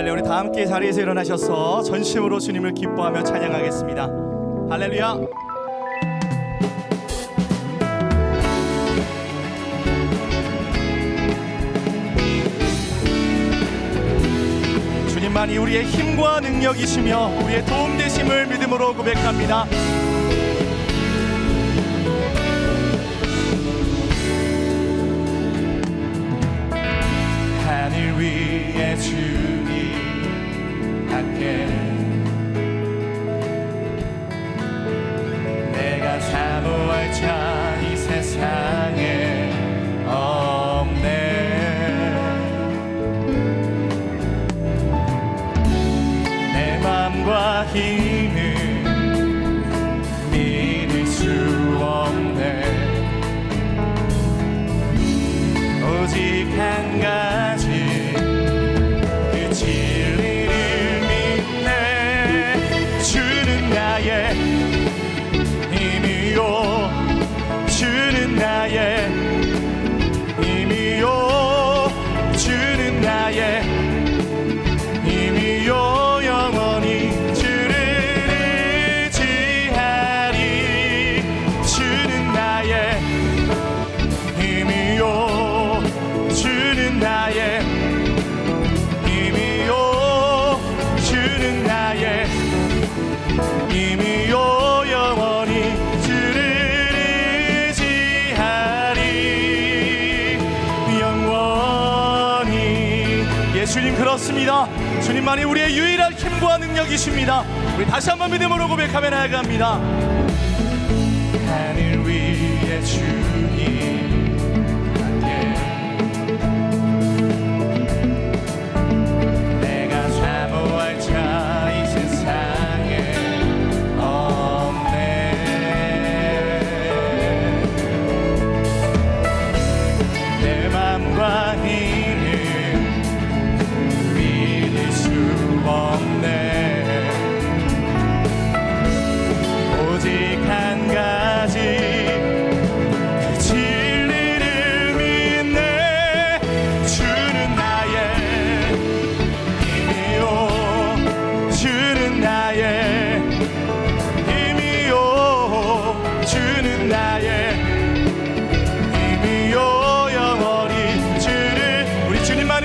할렐루야. 우리 다 함께 자리에서 일어나셔서 전심으로 주님을 기뻐하며 찬양하겠습니다. 할렐루야. 주님만이 우리의 힘과 능력이시며 우리의 도움 되심을 믿음으로 고백합니다. 하늘 위에 주님 함께 내가 사모할 자 이 세상에 없네. 내 맘과 힘은 믿을 수 없네. 오직 한 가지 그 진리를 믿네. 주는 나의 힘이요 주는 나의 힘이요 주는 나의 힘이요 영원히 주를 의지하리. 주는 나의 힘이요 주는 나의 힘이요 주는 나의 힘이요 영원히 주를 의지하리. 영원히. 예수님 그렇습니다. 주님만이 우리의 유일한 힘과 능력이십니다. 우리 다시 한번 믿음으로 고백하며 나아갑니다. 하늘 위에 주님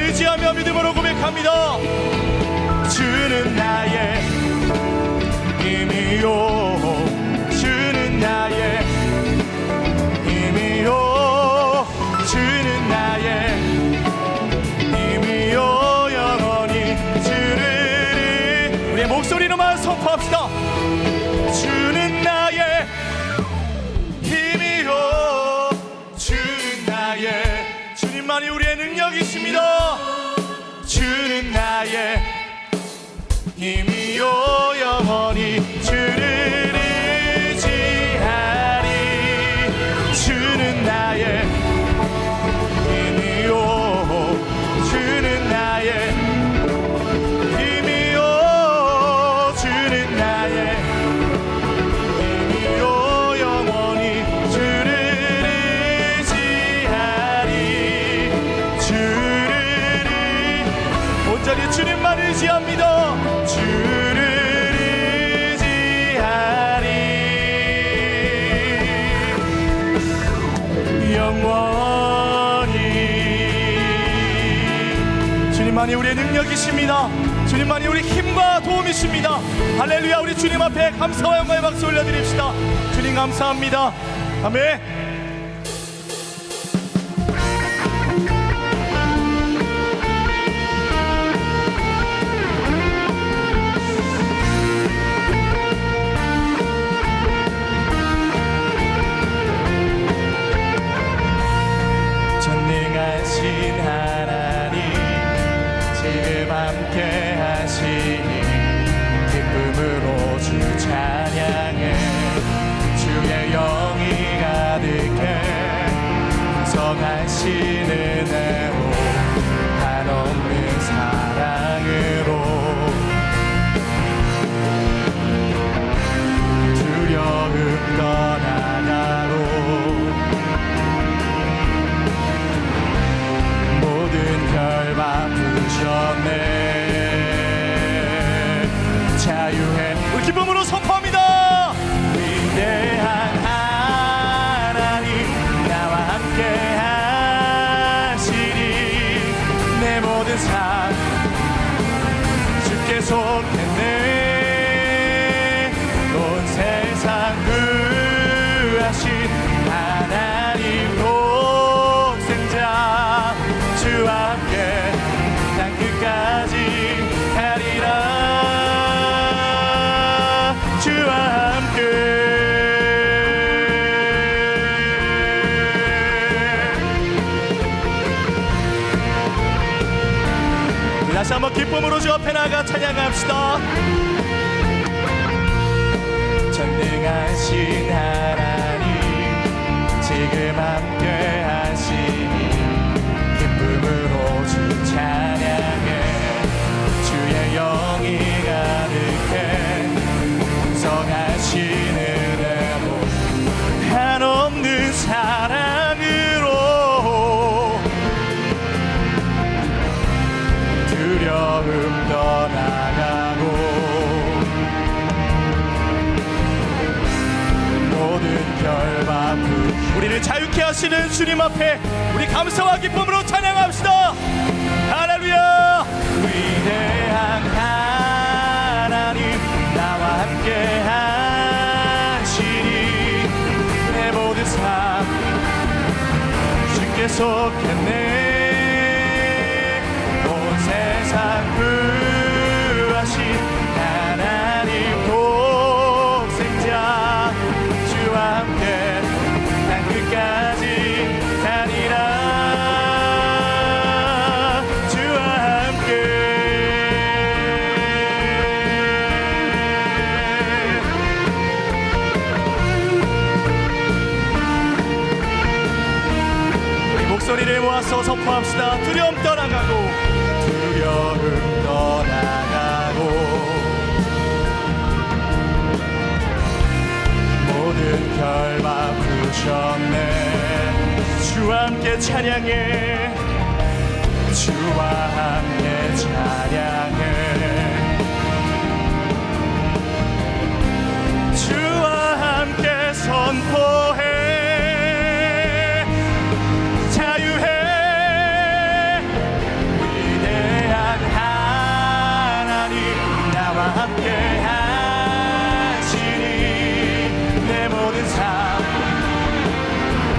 의지하며 믿음으로 고백합니다. 주는 나의 힘이요 주는 나의 힘이요 주는 나의 힘이요 영원히 주를. 우리의 목소리로만 선포합시다. 주는 나의 힘이요 주는 나의. 주님만이 우리의 능력이십니다. 주는 나의 힘이요 영원히 주를 의지하리. 주는 나의 힘이요 주는 나의 힘이요 주는 나의 힘이요 영원히 주를 의지하리. 온전히 주님만 의지합니다. 주를 의지하리. 영원히. 주님만이 우리의 능력이십니다. 주님만이 우리 힘과 도움이십니다. 할렐루야. 우리 주님 앞에 감사와 영광의 박수 올려드립시다. 주님 감사합니다. 아멘. 전능하신 하나님 지금 함께 하시니 기쁨으로 주 찬양해. 주의 영이 가득해 구성하시는 은혜로 한없는 사랑으로 두려움 떠나가로 모든 결 바꾸셨네. 속했네. 온 세상 구하신 하나님 독생자 주와 함께 땅 끝까지 가리라. 주와 함께 다시 한번 기쁨으로 주 앞에 나가 찬양합시다. 전능하신 하나님 지금 함께 하시니 기쁨으로 주 찬양해. 주의 영이 가득해 풍성하신 은혜로 한없는 사랑으로 두려움 떠나가고 모든 결박 우리를 자유케 하시는 주님 앞에 우리 감사와 기쁨으로 찬양합시다. 할렐루야. 위대한 하나님 나와 함께 하시니 내 모든 삶 주께 속했네. 세상 구하신 하나님 독생자 주와 함께 땅 끝까지 가리라. 주와 함께 우리 목소리를 모아서 선포합시다. 두려움 떠나가고 두려움 떠나가고 모든 결박 푸셨네. 주와 함께 찬양해. 주와 함께 찬양해. 주와 함께 선포해. 함께 하시니 내 모든 삶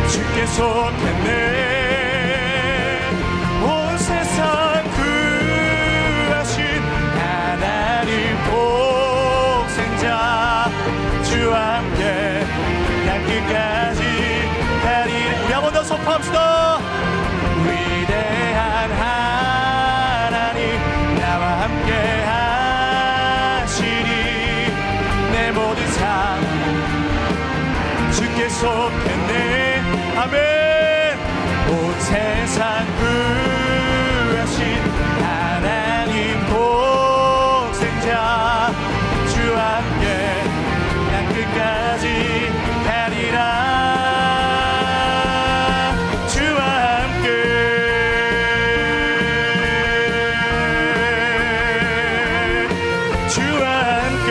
주께 속했네. 온 세상 구하신 하나님 독생자 주와 함께 땅 끝까지 가리라. 우리 한 번 더 선포합시다. 위대한 하나님 나와 함께 내 모든 삶 주께 속했네. 아멘. 온 세상 구하신 하나님 독생자 주와 함께 땅 끝까지 가리라. 주와 함께 주와 함께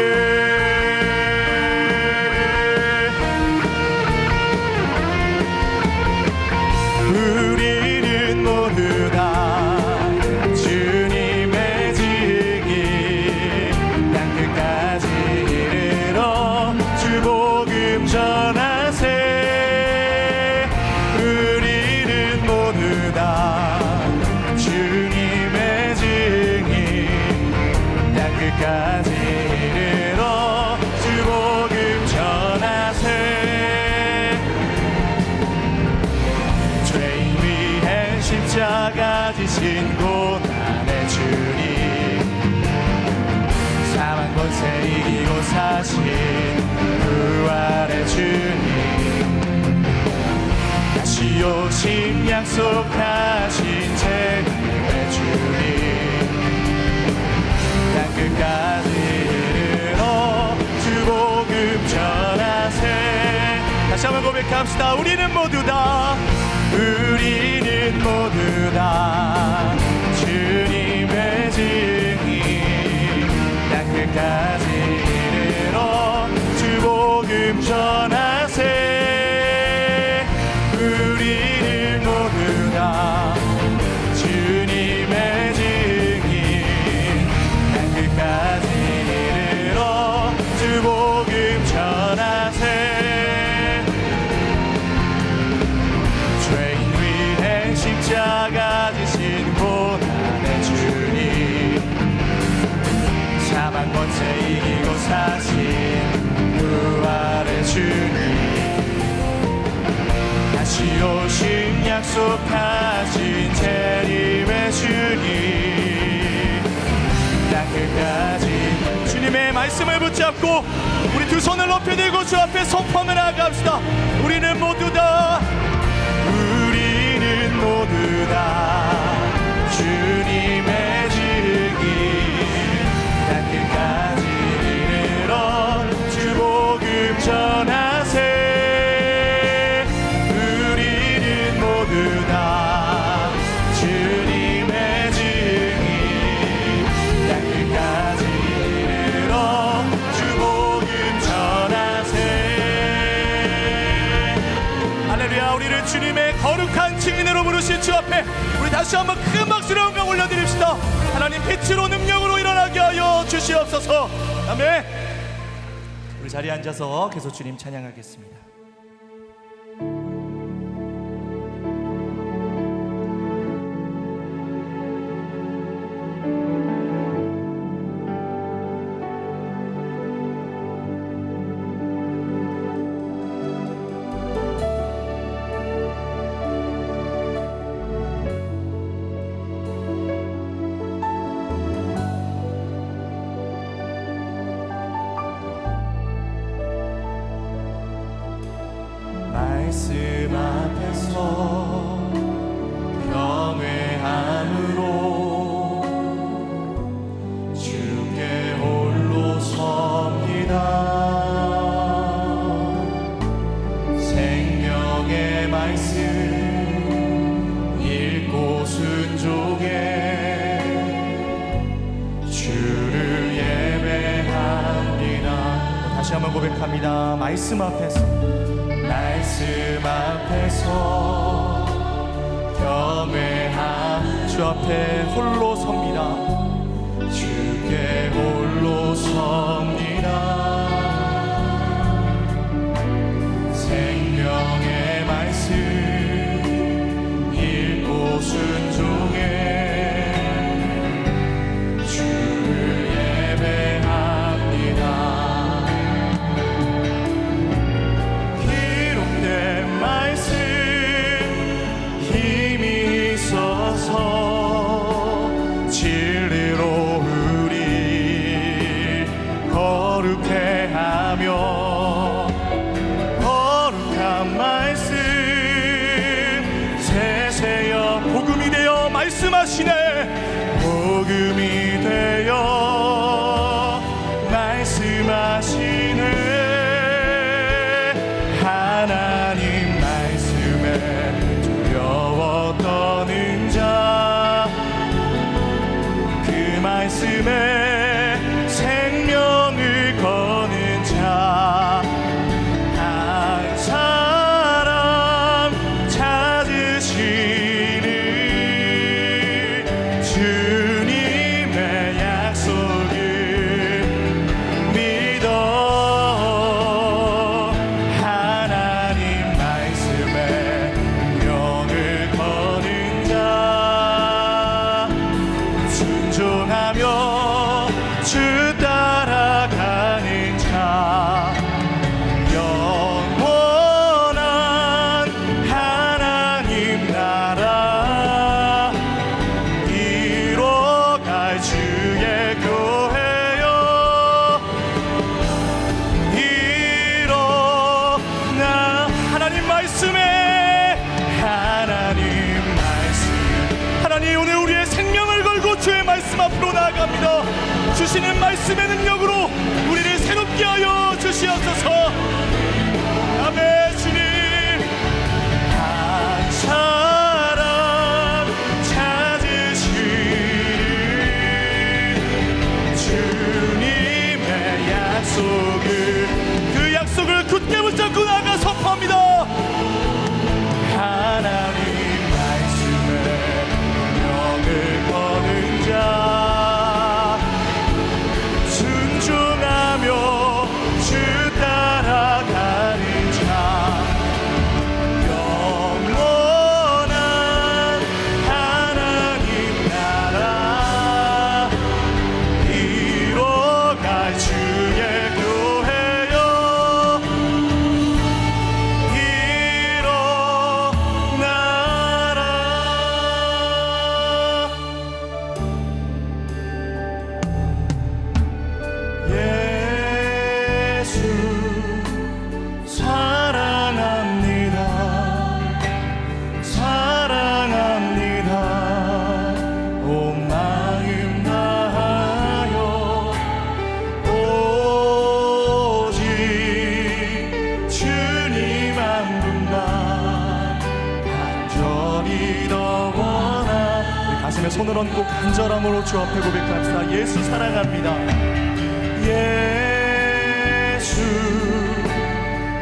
우리는 모두 다 주님의 증인 땅 끝까지 이르러 주 복음 전하세. 우리는 모두 다 주님의 증인 땅 끝까지 이르러 주 복음 전하세. 십자가 지신 고난의 주님 사망 권세 이기고 사신 부활의 주님 다시 오심 약속하신 재림의 주님 땅 끝까지 이르러 주 복음 전하세. 다시 한번 고백합시다. 우리는 모두 다 주님의 증인 땅 끝까지 이르러 주 복음 전하세. 우리는 모두 다 주님의 증인 땅 끝까지 번째 이기고 사신 부활의 주님, 다시 오신 약속하신 재림의 주님, 땅 끝까지 주님의 말씀을 붙잡고 우리 두 손을 높이 들고 주 앞에 선포하며 나아갑시다. 우리는 모두 다 주님의 증인, 땅 끝까지 이르러 주 복음 전하세. 우리는 모두 다 주님의 증인, 땅 끝까지 이르러 주 복음 전하세. 할렐루야. 우리를 주님의 거룩한 증인으로 부르신 주 앞에 우리 다시 한번 큰 박수로 영광 올려드립시다. 하나님 빛으로 능력으로 일어나게 하여 주시옵소서. 아멘. 우리 자리에 앉아서 계속 주님 찬양하겠습니다. 말씀 앞에서 경외함으로 주께 홀로 섭니다. 생명의 말씀 읽고 순종해 주를 예배합니다. 다시 한번 고백합니다. 말씀 앞에서 경외함, 주 앞에 홀로 섭니다. 주께 홀로 섭니다. 생명의 말씀 읽고 순종해 주를 예배합니다. 진리로 우리 거룩해 하며 거룩한 말씀 세세여 복음이 되어 말씀하시네. 복음이 되어 말씀하시네. 하나님 말씀에 두려워 떠는 자, 그 말씀에 생명을 거는 자, 한 사람 찾으시는 주님의 약속을 믿어. 하나님 말씀에 명을 거는 자, 순종하며 주 따라가는 자, 영원한 하나님 나라 이뤄갈 주의 교회여 일어나. 하나님 말씀에 하나님 오늘 우리의 생명을 걸고 주의 말씀 앞으로 나아갑니다. 주시는 말씀의 능력으로 우리를 새롭게 하여 주시옵소서. 아멘. 주님, 한 사람 찾으시는 주님의 약속을, 그 약속을 굳게 붙잡고 나아가 선포합니다. 하나님 거는 자, 순종 함께 손을 얹고 간절함으로 주 앞에 고백합시다. 예수 사랑합니다. 예수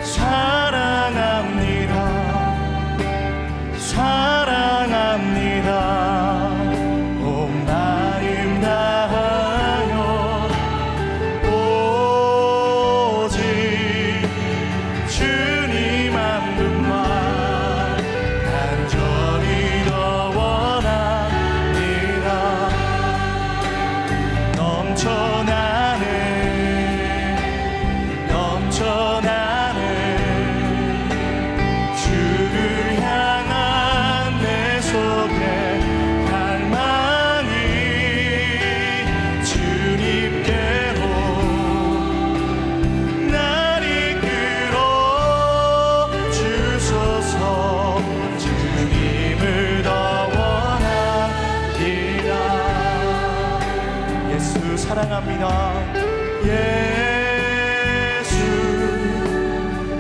사랑합니다. 사랑합니다. 온 마음 다하여 오직 주님 한 분만 간절히 더 원합니다. 넘쳐나는 주를 향한 내 속에 갈망이 주님께로 날 이끌어 주소서. 주님을 더 원합니다. 예수 사랑합니다. 예수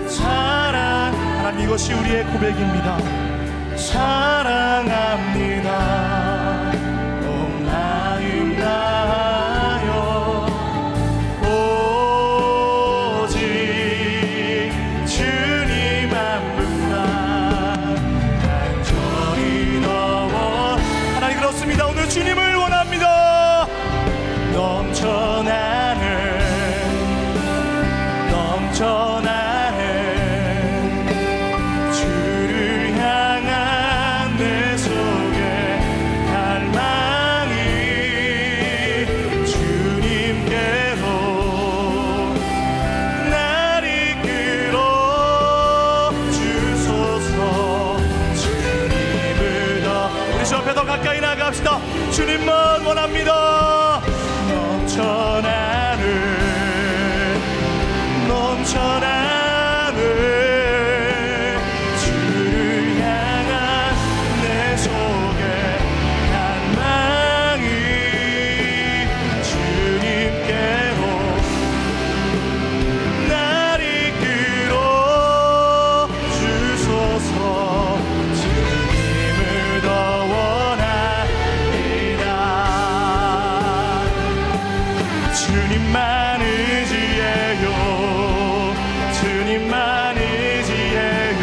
사랑. 하나님, 이것이 우리의 고백입니다. 사랑합니다. 온 마음 다하여 오직 주님 한 분만 간절히 더 하나님, 그렇습니다. 오늘 주님을 원합니다. 넘쳐나는 주를 향한 내 속에 갈망이 주님께로 날 이끌어 주소서. 주님을 더 우리 주 앞에 더 가까이 나갑시다. 주님만 원합니다. 넘쳐나는 주를 향한 내 속에 갈망이 주님께로 날 이끌어 주소서. 주님을 더 원합니다. 주님만 의지해요. 주님만 의지해요.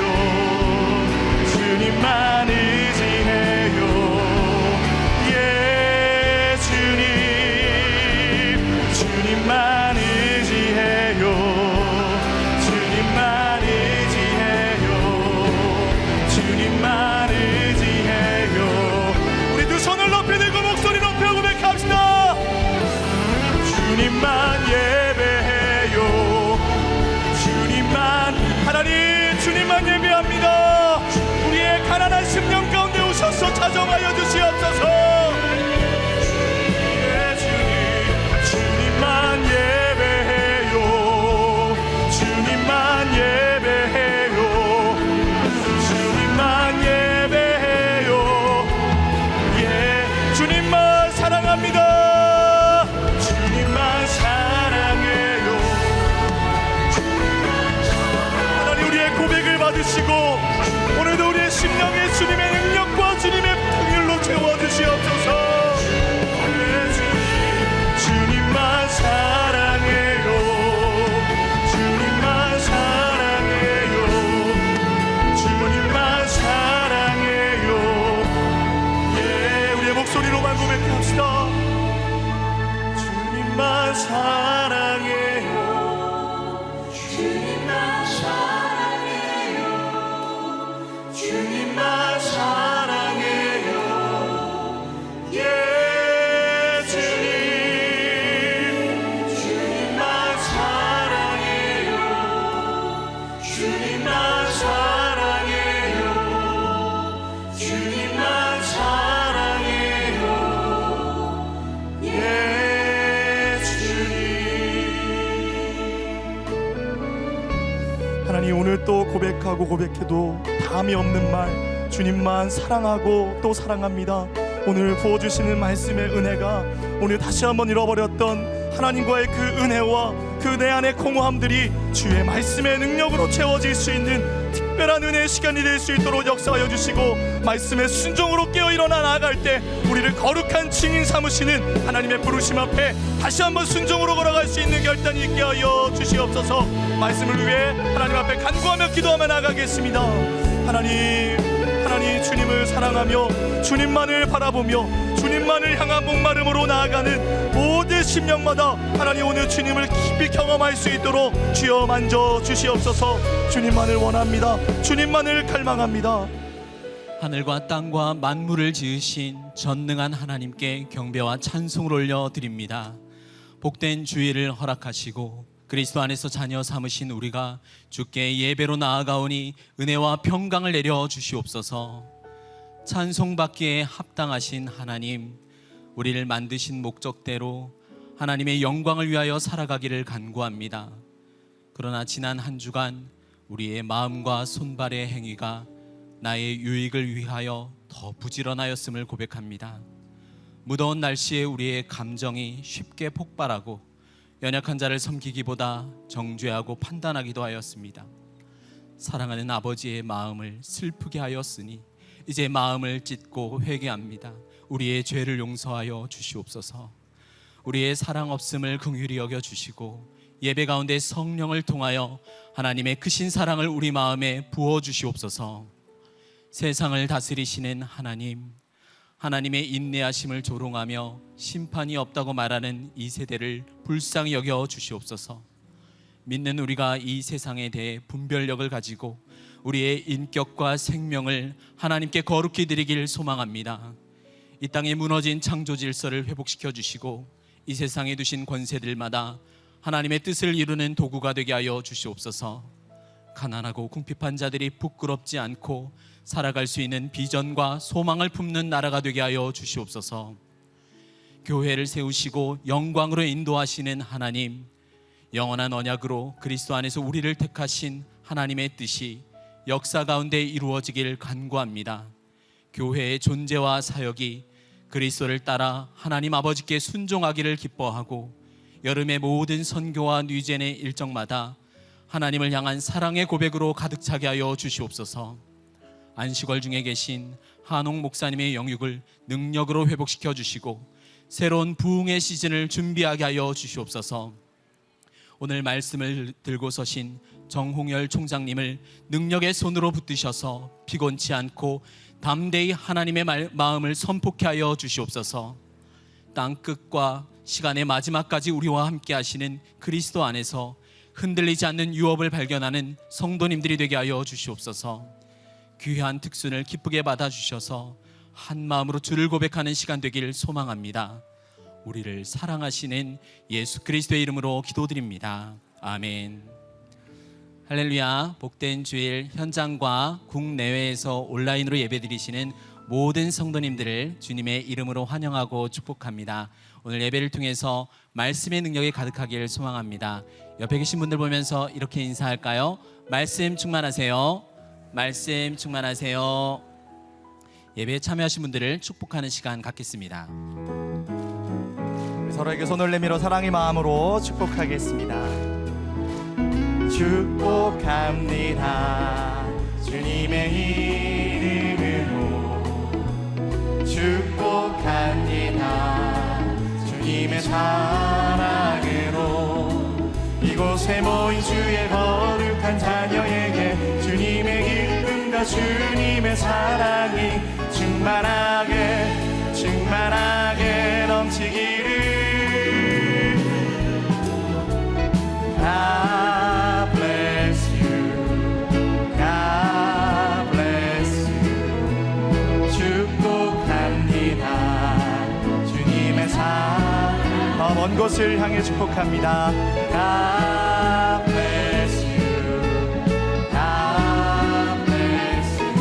주님만 의지해요. 예, 주님. 주님만 의지해요. 주님만 의지해요. 주님만 의지해요. 우리 두 손을 높이 들고 목소리 높여 고백합시다. 주님만 예배해요. 주님만, 하나님 주님만 예배합니다. 우리의 가난한 심령 가운데 오셔서 찾아와여 주시옵소서. 예, 주님. 주님만 예배해요. 주님만 예배해요. 주님만 예배해요. 예, 주님만 사랑합니다. 주님만 사랑해요. 하나님, 우리의 고백을 받으시고 오늘도 우리의 심령에 주님의 능력과 주님의 풍휼로 채워주시옵소서. 예, 주님만 사랑해요. 주님만 사랑해요. 주님만 사랑해요. 예, 우리의 목소리로만 고백합시다. 주님만 사랑해요. 주님만 사랑해요. 주님만 사랑해요. 예, 주님. 주님만 사랑해요. 주님만 사랑해요. 주님만 사랑해요. 예, 주님. 하나님, 오늘 또 고백하고 고백해도 담이 없는 말, 주님만 사랑하고 또 사랑합니다. 오늘 부어주시는 말씀의 은혜가 오늘 다시 한번 잃어버렸던 하나님과의 그 은혜와 그 내 안의 공허함들이 주의 말씀의 능력으로 채워질 수 있는 특별한 은혜의 시간이 될 수 있도록 역사하여 주시고, 말씀의 순종으로 깨어 일어나 나아갈 때 우리를 거룩한 증인 삼으시는 하나님의 부르심 앞에 다시 한번 순종으로 걸어갈 수 있는 결단이 있게 하여 주시옵소서. 말씀을 위해 하나님 앞에 간구하며 기도하며 나가겠습니다. 하나님 주님을 사랑하며 주님만을 바라보며 주님만을 향한 목마름으로 나아가는 모든 심령마다 하나님 오늘 주님을 깊이 경험할 수 있도록 주여 만져 주시옵소서. 주님만을 원합니다. 주님만을 갈망합니다. 하늘과 땅과 만물을 지으신 전능한 하나님께 경배와 찬송을 올려드립니다. 복된 주일을 허락하시고 그리스도 안에서 자녀 삼으신 우리가 주께 예배로 나아가오니 은혜와 평강을 내려 주시옵소서. 찬송받기에 합당하신 하나님, 우리를 만드신 목적대로 하나님의 영광을 위하여 살아가기를 간구합니다. 그러나 지난 한 주간 우리의 마음과 손발의 행위가 나의 유익을 위하여 더 부지런하였음을 고백합니다. 무더운 날씨에 우리의 감정이 쉽게 폭발하고 연약한 자를 섬기기보다 정죄하고 판단하기도 하였습니다. 사랑하는 아버지의 마음을 슬프게 하였으니 이제 마음을 찢고 회개합니다. 우리의 죄를 용서하여 주시옵소서. 우리의 사랑 없음을 긍휼히 여겨 주시고 예배 가운데 성령을 통하여 하나님의 크신 사랑을 우리 마음에 부어 주시옵소서. 세상을 다스리시는 하나님, 하나님의 인내하심을 조롱하며 심판이 없다고 말하는 이 세대를 불쌍히 여겨 주시옵소서. 믿는 우리가 이 세상에 대해 분별력을 가지고 우리의 인격과 생명을 하나님께 거룩히 드리길 소망합니다. 이 땅에 무너진 창조 질서를 회복시켜 주시고 이 세상에 두신 권세들마다 하나님의 뜻을 이루는 도구가 되게 하여 주시옵소서. 가난하고 궁핍한 자들이 부끄럽지 않고 살아갈 수 있는 비전과 소망을 품는 나라가 되게 하여 주시옵소서. 교회를 세우시고 영광으로 인도하시는 하나님, 영원한 언약으로 그리스도 안에서 우리를 택하신 하나님의 뜻이 역사 가운데 이루어지길 간구합니다. 교회의 존재와 사역이 그리스도를 따라 하나님 아버지께 순종하기를 기뻐하고 여름의 모든 선교와 뉴젠의 일정마다 하나님을 향한 사랑의 고백으로 가득 차게 하여 주시옵소서. 안식월 중에 계신 한옥 목사님의 영육을 능력으로 회복시켜 주시고 새로운 부흥의 시즌을 준비하게 하여 주시옵소서. 오늘 말씀을 들고 서신 정홍열 총장님을 능력의 손으로 붙드셔서 피곤치 않고 담대히 하나님의 마음을 선포케 하여 주시옵소서. 땅끝과 시간의 마지막까지 우리와 함께 하시는 그리스도 안에서 흔들리지 않는 유업을 발견하는 성도님들이 되게 하여 주시옵소서. 귀한 특순을 기쁘게 받아주셔서 한 마음으로 주를 고백하는 시간 되길 소망합니다. 우리를 사랑하시는 예수 그리스도의 이름으로 기도드립니다. 아멘. 할렐루야. 복된 주일 현장과 국내외에서 온라인으로 예배드리시는 모든 성도님들을 주님의 이름으로 환영하고 축복합니다. 오늘 예배를 통해서 말씀의 능력이 가득하기를 소망합니다. 옆에 계신 분들 보면서 이렇게 인사할까요? 말씀 충만하세요. 말씀 충만하세요. 예배에 참여하신 분들을 축복하는 시간 갖겠습니다. 서로에게 손을 내밀어 사랑의 마음으로 축복하겠습니다. 축복합니다. 주님의 이름으로 축복합니다. 주님의 사랑으로 이곳에 모인 주의 거룩한 자녀에게 주님의 기쁨과 주님의 사랑이 충만하게 넘치기를. God bless you, God bless you. 축복합니다. 주님의 사랑 먼 곳을 향해 축복합니다. God bless you, God bless you.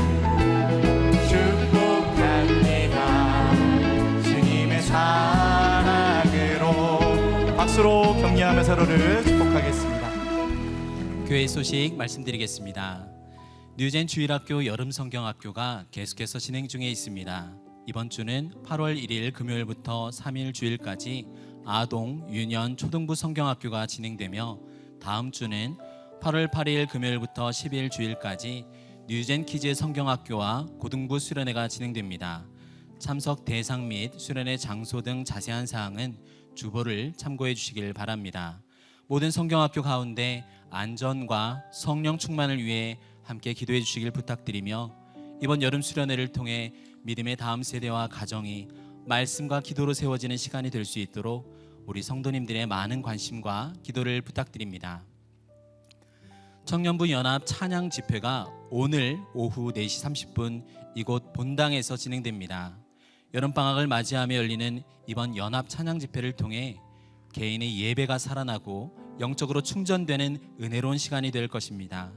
축복합니다. 주님의 사랑으로. 박수로 격려하며 서로를 축복하겠습니다. 교회 소식 말씀드리겠습니다. 뉴젠 주일학교 여름성경학교가 계속해서 진행 중에 있습니다. 이번 주는 8월 1일 금요일부터 3일 주일까지 아동, 유년, 초등부 성경학교가 진행되며 다음 주는 8월 8일 금요일부터 10일 주일까지 뉴젠 키즈 성경학교와 고등부 수련회가 진행됩니다. 참석 대상 및 수련회 장소 등 자세한 사항은 주보를 참고해 주시길 바랍니다. 모든 성경학교 가운데 안전과 성령 충만을 위해 함께 기도해 주시길 부탁드리며, 이번 여름 수련회를 통해 믿음의 다음 세대와 가정이 말씀과 기도로 세워지는 시간이 될 수 있도록 우리 성도님들의 많은 관심과 기도를 부탁드립니다. 청년부 연합 찬양 집회가 오늘 오후 4시 30분 이곳 본당에서 진행됩니다. 여름방학을 맞이하며 열리는 이번 연합 찬양 집회를 통해 개인의 예배가 살아나고 영적으로 충전되는 은혜로운 시간이 될 것입니다.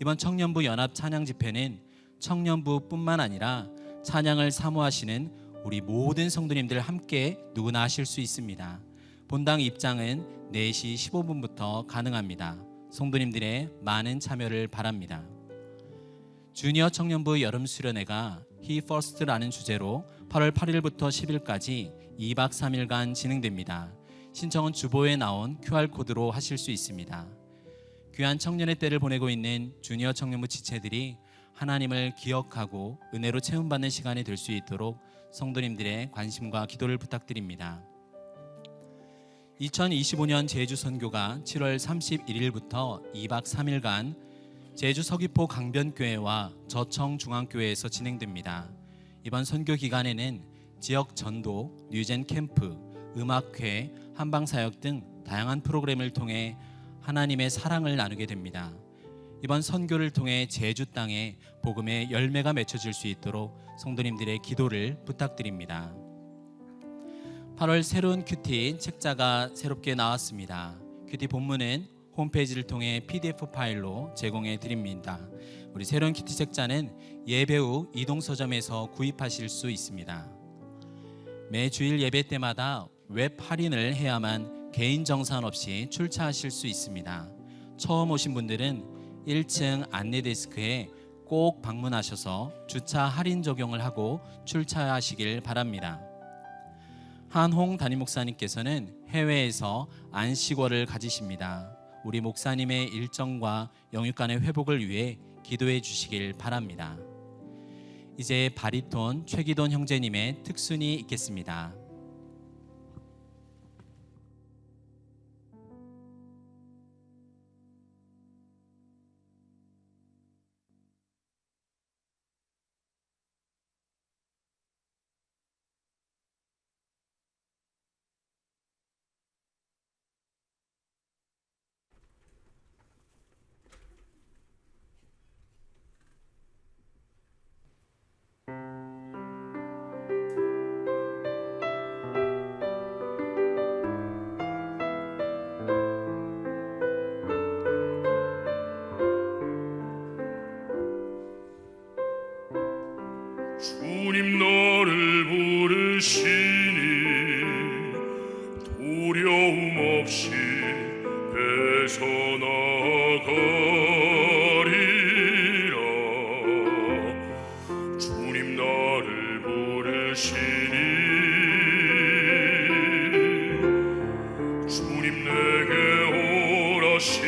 이번 청년부 연합 찬양 집회는 청년부뿐만 아니라 찬양을 사모하시는 우리 모든 성도님들 함께 누구나 하실 수 있습니다. 본당 입장은 4시 15분부터 가능합니다. 성도님들의 많은 참여를 바랍니다. 주니어 청년부 여름 수련회가 He First라는 주제로 8월 8일부터 10일까지 2박 3일간 진행됩니다. 신청은 주보에 나온 QR코드로 하실 수 있습니다. 귀한 청년의 때를 보내고 있는 주니어 청년부 지체들이 하나님을 기억하고 은혜로 채움받는 시간이 될 수 있도록 성도님들의 관심과 기도를 부탁드립니다. 2025년 제주 선교가 7월 31일부터 2박 3일간 제주 서귀포 강변교회와 저청 중앙교회에서 진행됩니다. 이번 선교 기간에는 지역 전도, 뉴젠 캠프, 음악회, 한방사역 등 다양한 프로그램을 통해 하나님의 사랑을 나누게 됩니다. 이번 선교를 통해 제주 땅에 복음의 열매가 맺혀질 수 있도록 성도님들의 기도를 부탁드립니다. 8월 새로운 큐티 책자가 새롭게 나왔습니다. 큐티 본문은 홈페이지를 통해 PDF 파일로 제공해 드립니다. 우리 새로운 큐티 책자는 예배 후 이동서점에서 구입하실 수 있습니다. 매 주일 예배 때마다 웹 할인을 해야만 개인 정산 없이 출차하실 수 있습니다. 처음 오신 분들은 1층 안내 데스크에 꼭 방문하셔서 주차 할인 적용을 하고 출차하시길 바랍니다. 한홍 담임 목사님께서는 해외에서 안식월을 가지십니다. 우리 목사님의 일정과 영육간의 회복을 위해 기도해 주시길 바랍니다. 이제 바리톤 최기돈 형제님의 특순이 있겠습니다. 주님 너를 부르시니 두려움 없이 뺏어나가리라. 주님 나를 부르시니 주님 내게 오라시니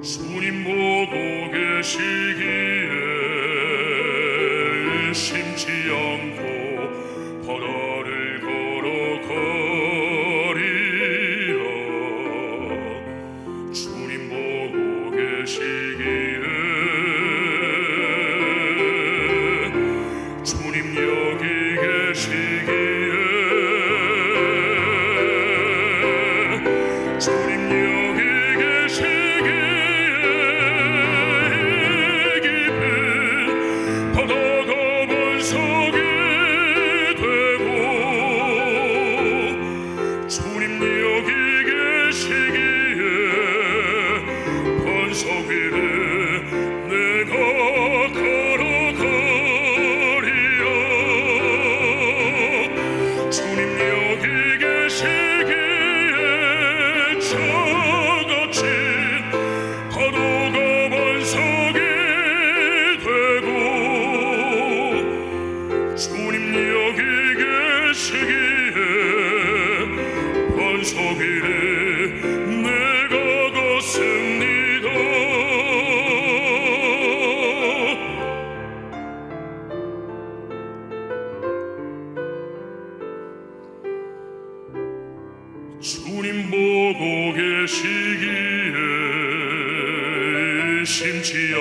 주님 보고 계시기에 의심치 않고 바다를 걸어가리라. 주님 보고 계시기에 주님 여기 계시기에 주님 여기 계시기에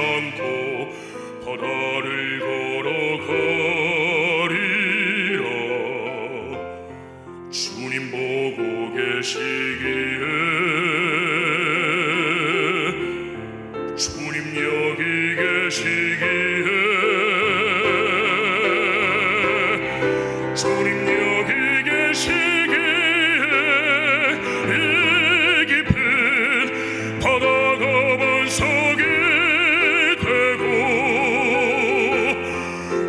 않고 바다를 걸어가리라. 주님 보고 계시기에 주님 여기 계시기에 주님 여기 계시기에 이 깊은 바다가 반석이 되고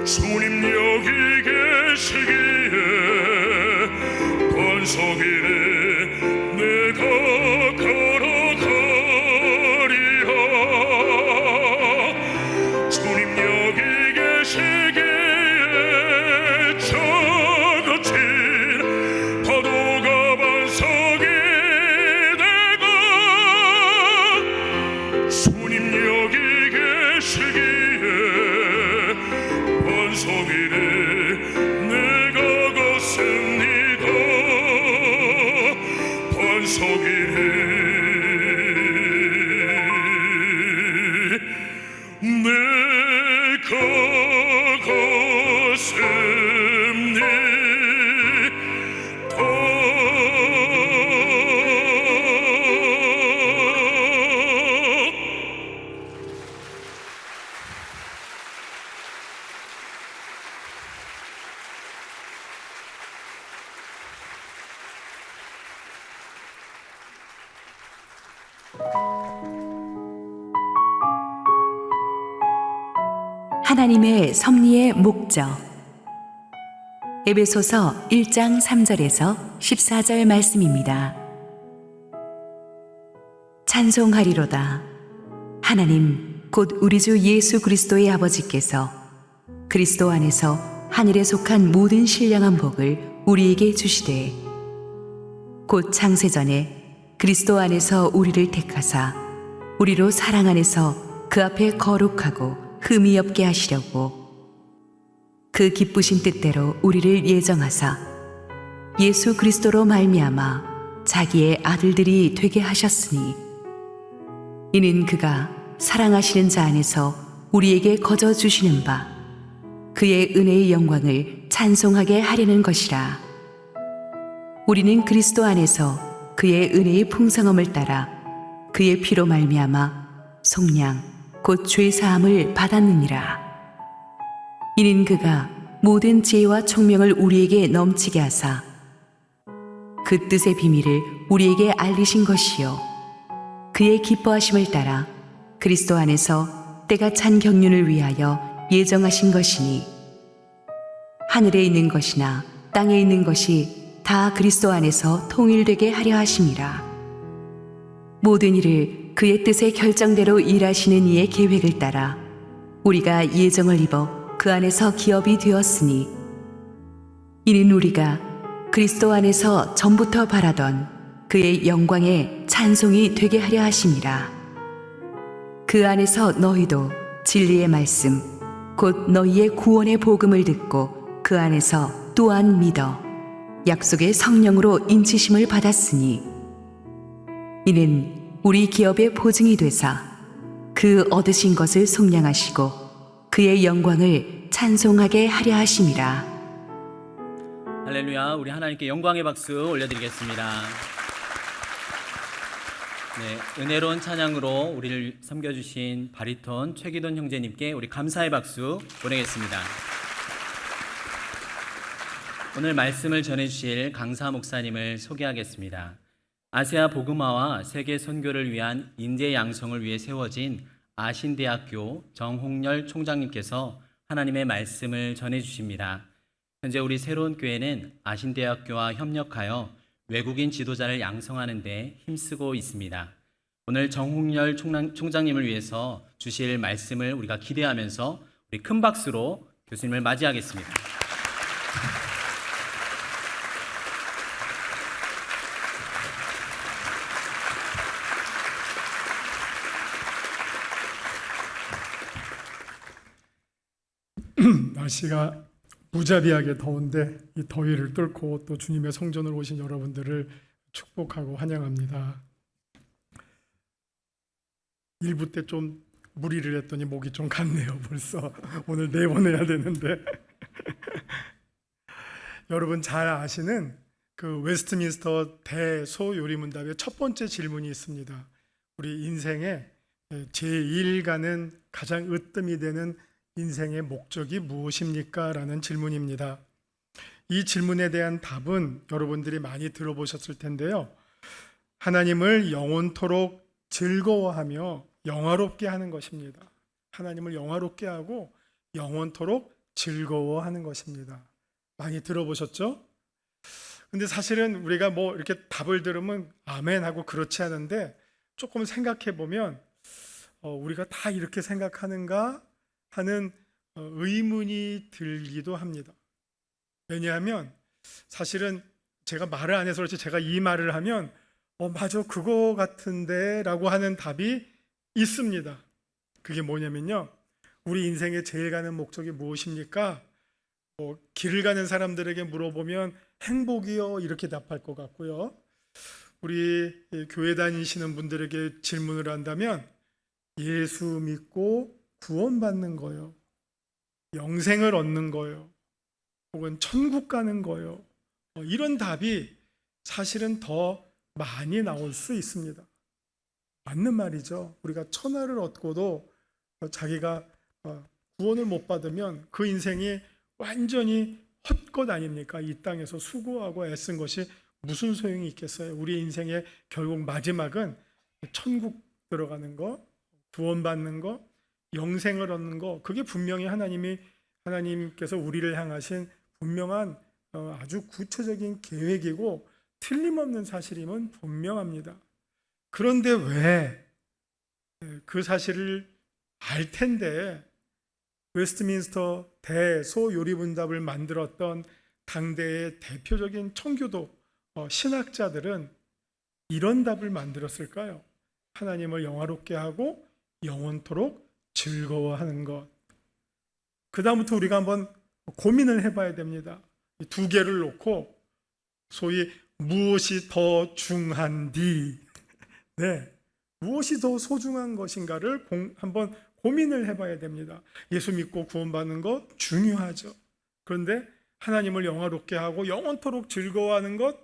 주님 여기 계시기에 반석 위에 내가 걸어가리라. 주님 여기 계시기에 저 거친 파도가 반석이 되고 주님 여기 계시기에 반석 위에 내가 걷습니다. 반석 위에 내가 하나님의 섭리의 목적. 에베소서 1장 3절에서 14절 말씀입니다. 찬송하리로다. 하나님 곧 우리 주 예수 그리스도의 아버지께서 그리스도 안에서 하늘에 속한 모든 신령한 복을 우리에게 주시되 곧 창세전에 그리스도 안에서 우리를 택하사 우리로 사랑 안에서 그 앞에 거룩하고 흠이 없게 하시려고 그 기쁘신 뜻대로 우리를 예정하사 예수 그리스도로 말미암아 자기의 아들들이 되게 하셨으니 이는 그가 사랑하시는 자 안에서 우리에게 거저 주시는 바 그의 은혜의 영광을 찬송하게 하려는 것이라. 우리는 그리스도 안에서 그의 은혜의 풍성함을 따라 그의 피로 말미암아 속량 곧 죄 사함을 받았느니라. 이는 그가 모든 지혜와 총명을 우리에게 넘치게 하사 그 뜻의 비밀을 우리에게 알리신 것이요 그의 기뻐하심을 따라 그리스도 안에서 때가 찬 경륜을 위하여 예정하신 것이니 하늘에 있는 것이나 땅에 있는 것이 다 그리스도 안에서 통일되게 하려 하심이라. 모든 일을 그의 뜻의 결정대로 일하시는 이의 계획을 따라 우리가 예정을 입어 그 안에서 기업이 되었으니 이는 우리가 그리스도 안에서 전부터 바라던 그의 영광의 찬송이 되게 하려 하심이라. 그 안에서 너희도 진리의 말씀 곧 너희의 구원의 복음을 듣고 그 안에서 또한 믿어 약속의 성령으로 인치심을 받았으니 이는 우리 기업의 보증이 되사 그 얻으신 것을 속량하시고 그의 영광을 찬송하게 하려 하심이라. 할렐루야. 우리 하나님께 영광의 박수 올려드리겠습니다. 네, 은혜로운 찬양으로 우리를 섬겨주신 바리톤 최기돈 형제님께 우리 감사의 박수 보내겠습니다. 오늘 말씀을 전해주실 강사 목사님을 소개하겠습니다. 아시아 복음화와 세계 선교를 위한 인재 양성을 위해 세워진 아신대학교 정홍열 총장님께서 하나님의 말씀을 전해주십니다. 현재 우리 새로운 교회는 아신대학교와 협력하여 외국인 지도자를 양성하는 데 힘쓰고 있습니다. 오늘 정홍열 총장님을 위해서 주실 말씀을 우리가 기대하면서 우리 큰 박수로 교수님을 맞이하겠습니다. 날씨가 무자비하게 더운데 이 더위를 뚫고 또 주님의 성전으로 오신 여러분들을 축복하고 환영합니다. 1부 때 좀 무리를 했더니 목이 좀 갔네요. 벌써 오늘 내보내야 되는데 여러분 잘 아시는 그 웨스트민스터 대소요리문답의 첫 번째 질문이 있습니다. 우리 인생의 제1가는 가장 으뜸이 되는 인생의 목적이 무엇입니까? 라는 질문입니다. 이 질문에 대한 답은 여러분들이 많이 들어보셨을 텐데요. 하나님을 영원토록 즐거워하며 영화롭게 하는 것입니다. 하나님을 영화롭게 하고 영원토록 즐거워하는 것입니다. 많이 들어보셨죠? 근데 사실은 우리가 뭐 이렇게 답을 들으면 아멘 하고 그렇지 않은데 조금 생각해 보면 우리가 다 이렇게 생각하는가 하는 의문이 들기도 합니다. 왜냐하면 사실은 제가 말을 안 해서 그렇지 제가 이 말을 하면 맞아 그거 같은데 라고 하는 답이 있습니다. 그게 뭐냐면요, 우리 인생의 제일 가는 목적이 무엇입니까? 길을 가는 사람들에게 물어보면 행복이요 이렇게 답할 것 같고요, 우리 교회 다니시는 분들에게 질문을 한다면 예수 믿고 구원받는 거요, 영생을 얻는 거요, 혹은 천국 가는 거요, 이런 답이 사실은 더 많이 나올 수 있습니다. 맞는 말이죠. 우리가 천하를 얻고도 자기가 구원을 못 받으면 그 인생이 완전히 헛것 아닙니까? 이 땅에서 수고하고 애쓴 것이 무슨 소용이 있겠어요? 우리 인생의 결국 마지막은 천국 들어가는 거, 구원받는 거, 영생을 얻는 거, 그게 분명히 하나님께서 우리를 향하신 분명한 아주 구체적인 계획이고 틀림없는 사실임은 분명합니다. 그런데 왜 그 사실을 알 텐데 웨스트민스터 대소요리문답을 만들었던 당대의 대표적인 청교도 신학자들은 이런 답을 만들었을까요? 하나님을 영화롭게 하고 영원토록 즐거워하는 것. 그 다음부터 우리가 한번 고민을 해봐야 됩니다. 이 두 개를 놓고 소위 무엇이 더 중한디, 무엇이 더 소중한 것인가를 한번 고민을 해봐야 됩니다. 예수 믿고 구원받는 것 중요하죠. 그런데 하나님을 영화롭게 하고 영원토록 즐거워하는 것,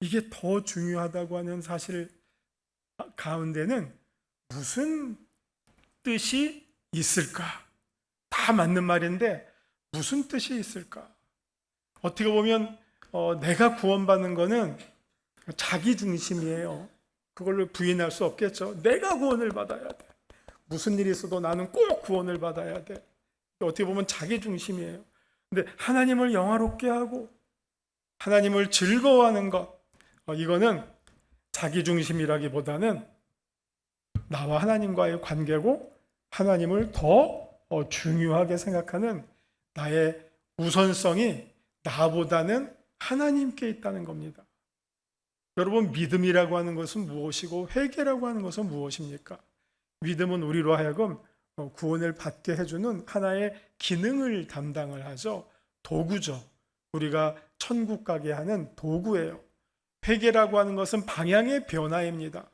이게 더 중요하다고 하는 사실 가운데는 무슨 뜻이 있을까? 다 맞는 말인데 무슨 뜻이 있을까? 어떻게 보면 내가 구원받는 거는 자기 중심이에요. 그걸로 부인할 수 없겠죠. 내가 구원을 받아야 돼. 무슨 일이 있어도 나는 꼭 구원을 받아야 돼. 어떻게 보면 자기 중심이에요. 근데 하나님을 영화롭게 하고 하나님을 즐거워하는 것, 이거는 자기 중심이라기보다는 나와 하나님과의 관계고 하나님을 더 중요하게 생각하는 나의 우선성이 나보다는 하나님께 있다는 겁니다. 여러분, 믿음이라고 하는 것은 무엇이고 회개라고 하는 것은 무엇입니까? 믿음은 우리로 하여금 구원을 받게 해주는 하나의 기능을 담당을 하죠. 도구죠. 우리가 천국 가게 하는 도구예요. 회개라고 하는 것은 방향의 변화입니다.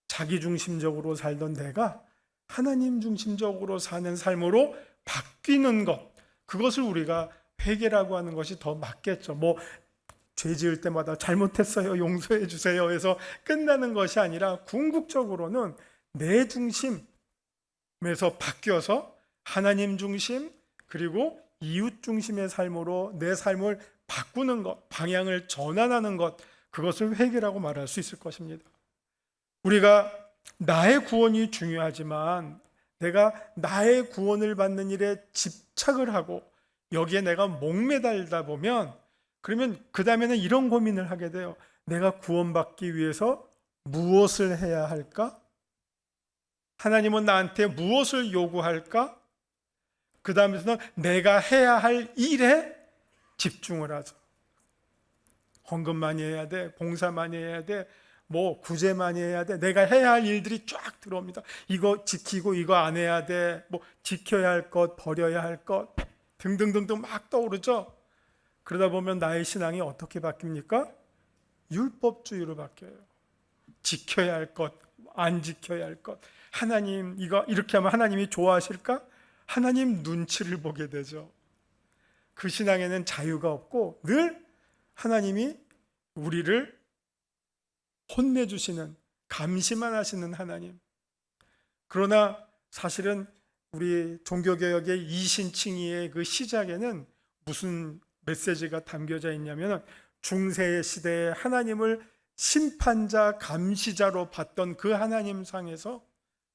자기중심적으로 살던 내가 하나님 중심적으로 사는 삶으로 바뀌는 것, 그것을 우리가 회개라고 하는 것이 더 맞겠죠. 죄 지을 때마다 잘못했어요, 용서해 주세요 해서 끝나는 것이 아니라 궁극적으로는 내 중심에서 바뀌어서 하나님 중심 그리고 이웃 중심의 삶으로 내 삶을 바꾸는 것, 방향을 전환하는 것, 그것을 회개라고 말할 수 있을 것입니다. 우리가 나의 구원이 중요하지만 내가 나의 구원을 받는 일에 집착을 하고 여기에 내가 목매달다 보면, 그러면 그 다음에는 이런 고민을 하게 돼요. 내가 구원받기 위해서 무엇을 해야 할까? 하나님은 나한테 무엇을 요구할까? 그 다음에서는 내가 해야 할 일에 집중을 하죠. 헌금 많이 해야 돼, 봉사 많이 해야 돼, 구제 많이 해야 돼. 내가 해야 할 일들이 쫙 들어옵니다. 이거 지키고 이거 안 해야 돼, 지켜야 할 것, 버려야 할 것 등등등등 막 떠오르죠. 그러다 보면 나의 신앙이 어떻게 바뀝니까? 율법주의로 바뀌어요. 지켜야 할 것, 안 지켜야 할 것, 하나님 이거 이렇게 하면 하나님이 좋아하실까? 하나님 눈치를 보게 되죠. 그 신앙에는 자유가 없고 늘 하나님이 우리를 혼내주시는, 감시만 하시는 하나님. 그러나 사실은 우리 종교개혁의 이신칭의의 그 시작에는 무슨 메시지가 담겨져 있냐면, 중세 시대에 하나님을 심판자, 감시자로 봤던 그 하나님 상에서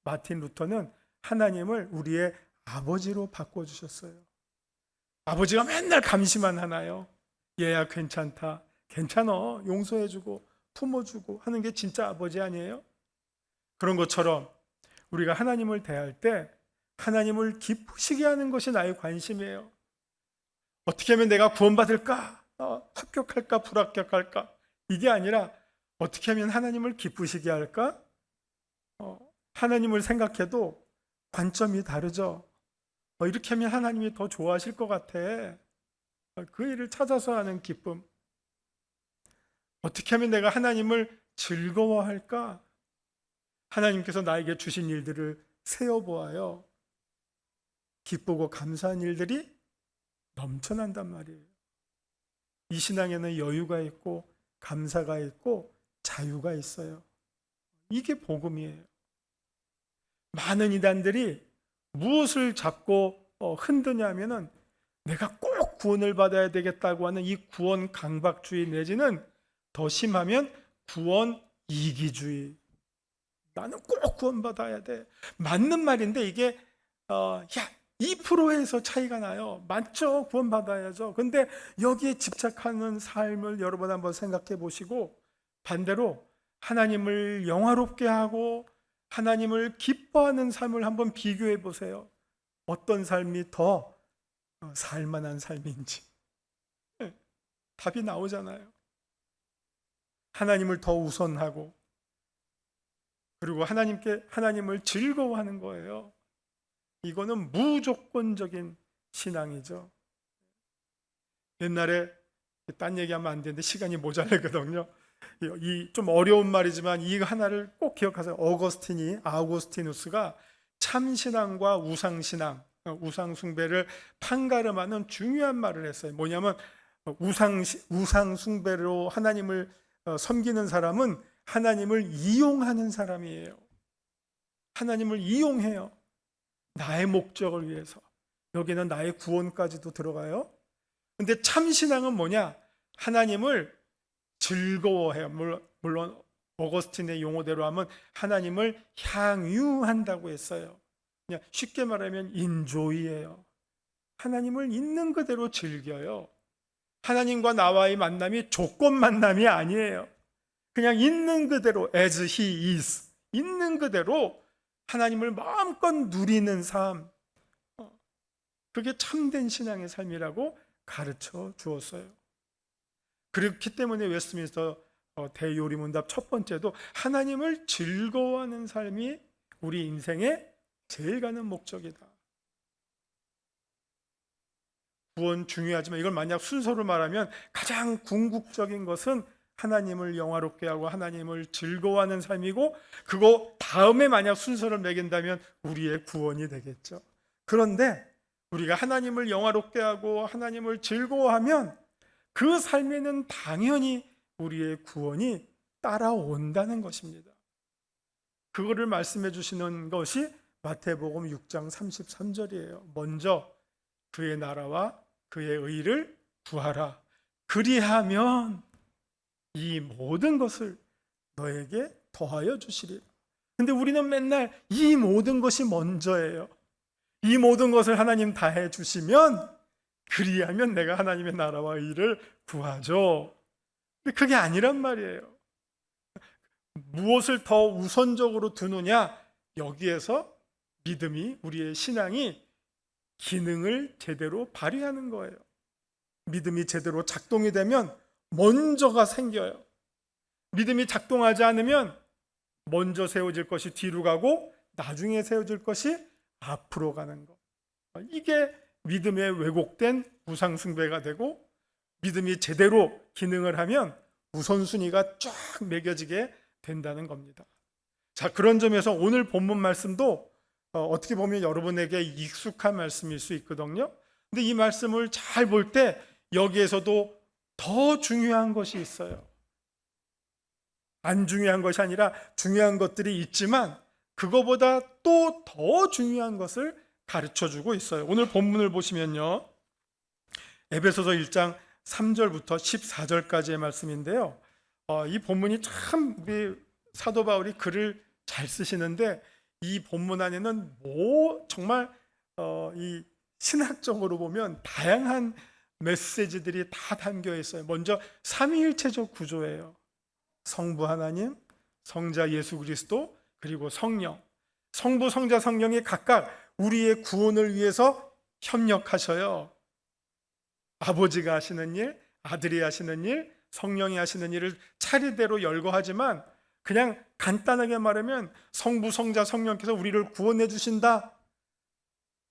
마틴 루터는 하나님을 우리의 아버지로 바꿔주셨어요. 아버지가 맨날 감시만 하나요? 얘야 괜찮다, 괜찮어, 용서해주고 품어주고 하는 게 진짜 아버지 아니에요? 그런 것처럼 우리가 하나님을 대할 때 하나님을 기쁘시게 하는 것이 나의 관심이에요. 어떻게 하면 내가 구원받을까? 합격할까? 불합격할까? 이게 아니라 어떻게 하면 하나님을 기쁘시게 할까? 하나님을 생각해도 관점이 다르죠. 이렇게 하면 하나님이 더 좋아하실 것 같아. 그 일을 찾아서 하는 기쁨. 어떻게 하면 내가 하나님을 즐거워할까? 하나님께서 나에게 주신 일들을 세어보아요. 기쁘고 감사한 일들이 넘쳐난단 말이에요. 이 신앙에는 여유가 있고 감사가 있고 자유가 있어요. 이게 복음이에요. 많은 이단들이 무엇을 잡고 흔드냐면은 내가 꼭 구원을 받아야 되겠다고 하는 이 구원 강박주의, 내지는 더 심하면 구원 이기주의. 나는 꼭 구원받아야 돼. 맞는 말인데 이게 2%에서 차이가 나요. 맞죠? 구원받아야죠. 근데 여기에 집착하는 삶을 여러분 한번 생각해 보시고, 반대로 하나님을 영화롭게 하고 하나님을 기뻐하는 삶을 한번 비교해 보세요. 어떤 삶이 더 살만한 삶인지 답이 나오잖아요. 하나님을 더 우선하고, 그리고 하나님을 즐거워하는 거예요. 이거는 무조건적인 신앙이죠. 옛날에 딴 얘기하면 안 되는데 시간이 모자라거든요. 이 좀 어려운 말이지만 이 하나를 꼭 기억하세요. 아우구스티누스가 참신앙과 우상신앙, 우상숭배를 판가름하는 중요한 말을 했어요. 뭐냐면 우상숭배로 하나님을 섬기는 사람은 하나님을 이용하는 사람이에요. 하나님을 이용해요. 나의 목적을 위해서. 여기는 나의 구원까지도 들어가요. 근데 참신앙은 뭐냐? 하나님을 즐거워해요. 물론 어거스틴의 용어대로 하면 하나님을 향유한다고 했어요. 그냥 쉽게 말하면 인조이예요. 하나님을 있는 그대로 즐겨요. 하나님과 나와의 만남이 조건 만남이 아니에요. 그냥 있는 그대로 as he is, 있는 그대로 하나님을 마음껏 누리는 삶, 그게 참된 신앙의 삶이라고 가르쳐 주었어요. 그렇기 때문에 웨스트민스터 대요리문답 첫 번째도 하나님을 즐거워하는 삶이 우리 인생의 제일 가는 목적이다. 구원 중요하지만 이걸 만약 순서로 말하면 가장 궁극적인 것은 하나님을 영화롭게 하고 하나님을 즐거워하는 삶이고, 그거 다음에 만약 순서를 매긴다면 우리의 구원이 되겠죠. 그런데 우리가 하나님을 영화롭게 하고 하나님을 즐거워하면 그 삶에는 당연히 우리의 구원이 따라온다는 것입니다. 그거를 말씀해 주시는 것이 마태복음 6장 33절이에요. 먼저 그의 나라와 그의 의를 구하라. 그리하면 이 모든 것을 너에게 더하여 주시리라. 근데 우리는 맨날 이 모든 것이 먼저예요. 이 모든 것을 하나님 다 해주시면, 그리하면 내가 하나님의 나라와 의를 구하죠. 근데 그게 아니란 말이에요. 무엇을 더 우선적으로 두느냐, 여기에서 믿음이, 우리의 신앙이 기능을 제대로 발휘하는 거예요. 믿음이 제대로 작동이 되면 먼저가 생겨요. 믿음이 작동하지 않으면 먼저 세워질 것이 뒤로 가고 나중에 세워질 것이 앞으로 가는 것. 이게 믿음의 왜곡된 우상숭배가 되고, 믿음이 제대로 기능을 하면 우선순위가 쫙 매겨지게 된다는 겁니다. 자, 그런 점에서 오늘 본문 말씀도 어떻게 보면 여러분에게 익숙한 말씀일 수 있거든요. 근데 이 말씀을 잘 볼 때 여기에서도 더 중요한 것이 있어요. 안 중요한 것이 아니라 중요한 것들이 있지만 그거보다 또 더 중요한 것을 가르쳐 주고 있어요. 오늘 본문을 보시면요, 에베소서 1장 3절부터 14절까지의 말씀인데요. 이 본문이 참 우리 사도 바울이 글을 잘 쓰시는데 이 본문 안에는 정말 이 신학적으로 보면 다양한 메시지들이 다 담겨 있어요. 먼저 삼위일체적 구조예요. 성부 하나님, 성자 예수 그리스도, 그리고 성령. 성부, 성자, 성령이 각각 우리의 구원을 위해서 협력하셔요. 아버지가 하시는 일, 아들이 하시는 일, 성령이 하시는 일을 차례대로 열거하지만 그냥 간단하게 말하면 성부, 성자, 성령께서 우리를 구원해 주신다.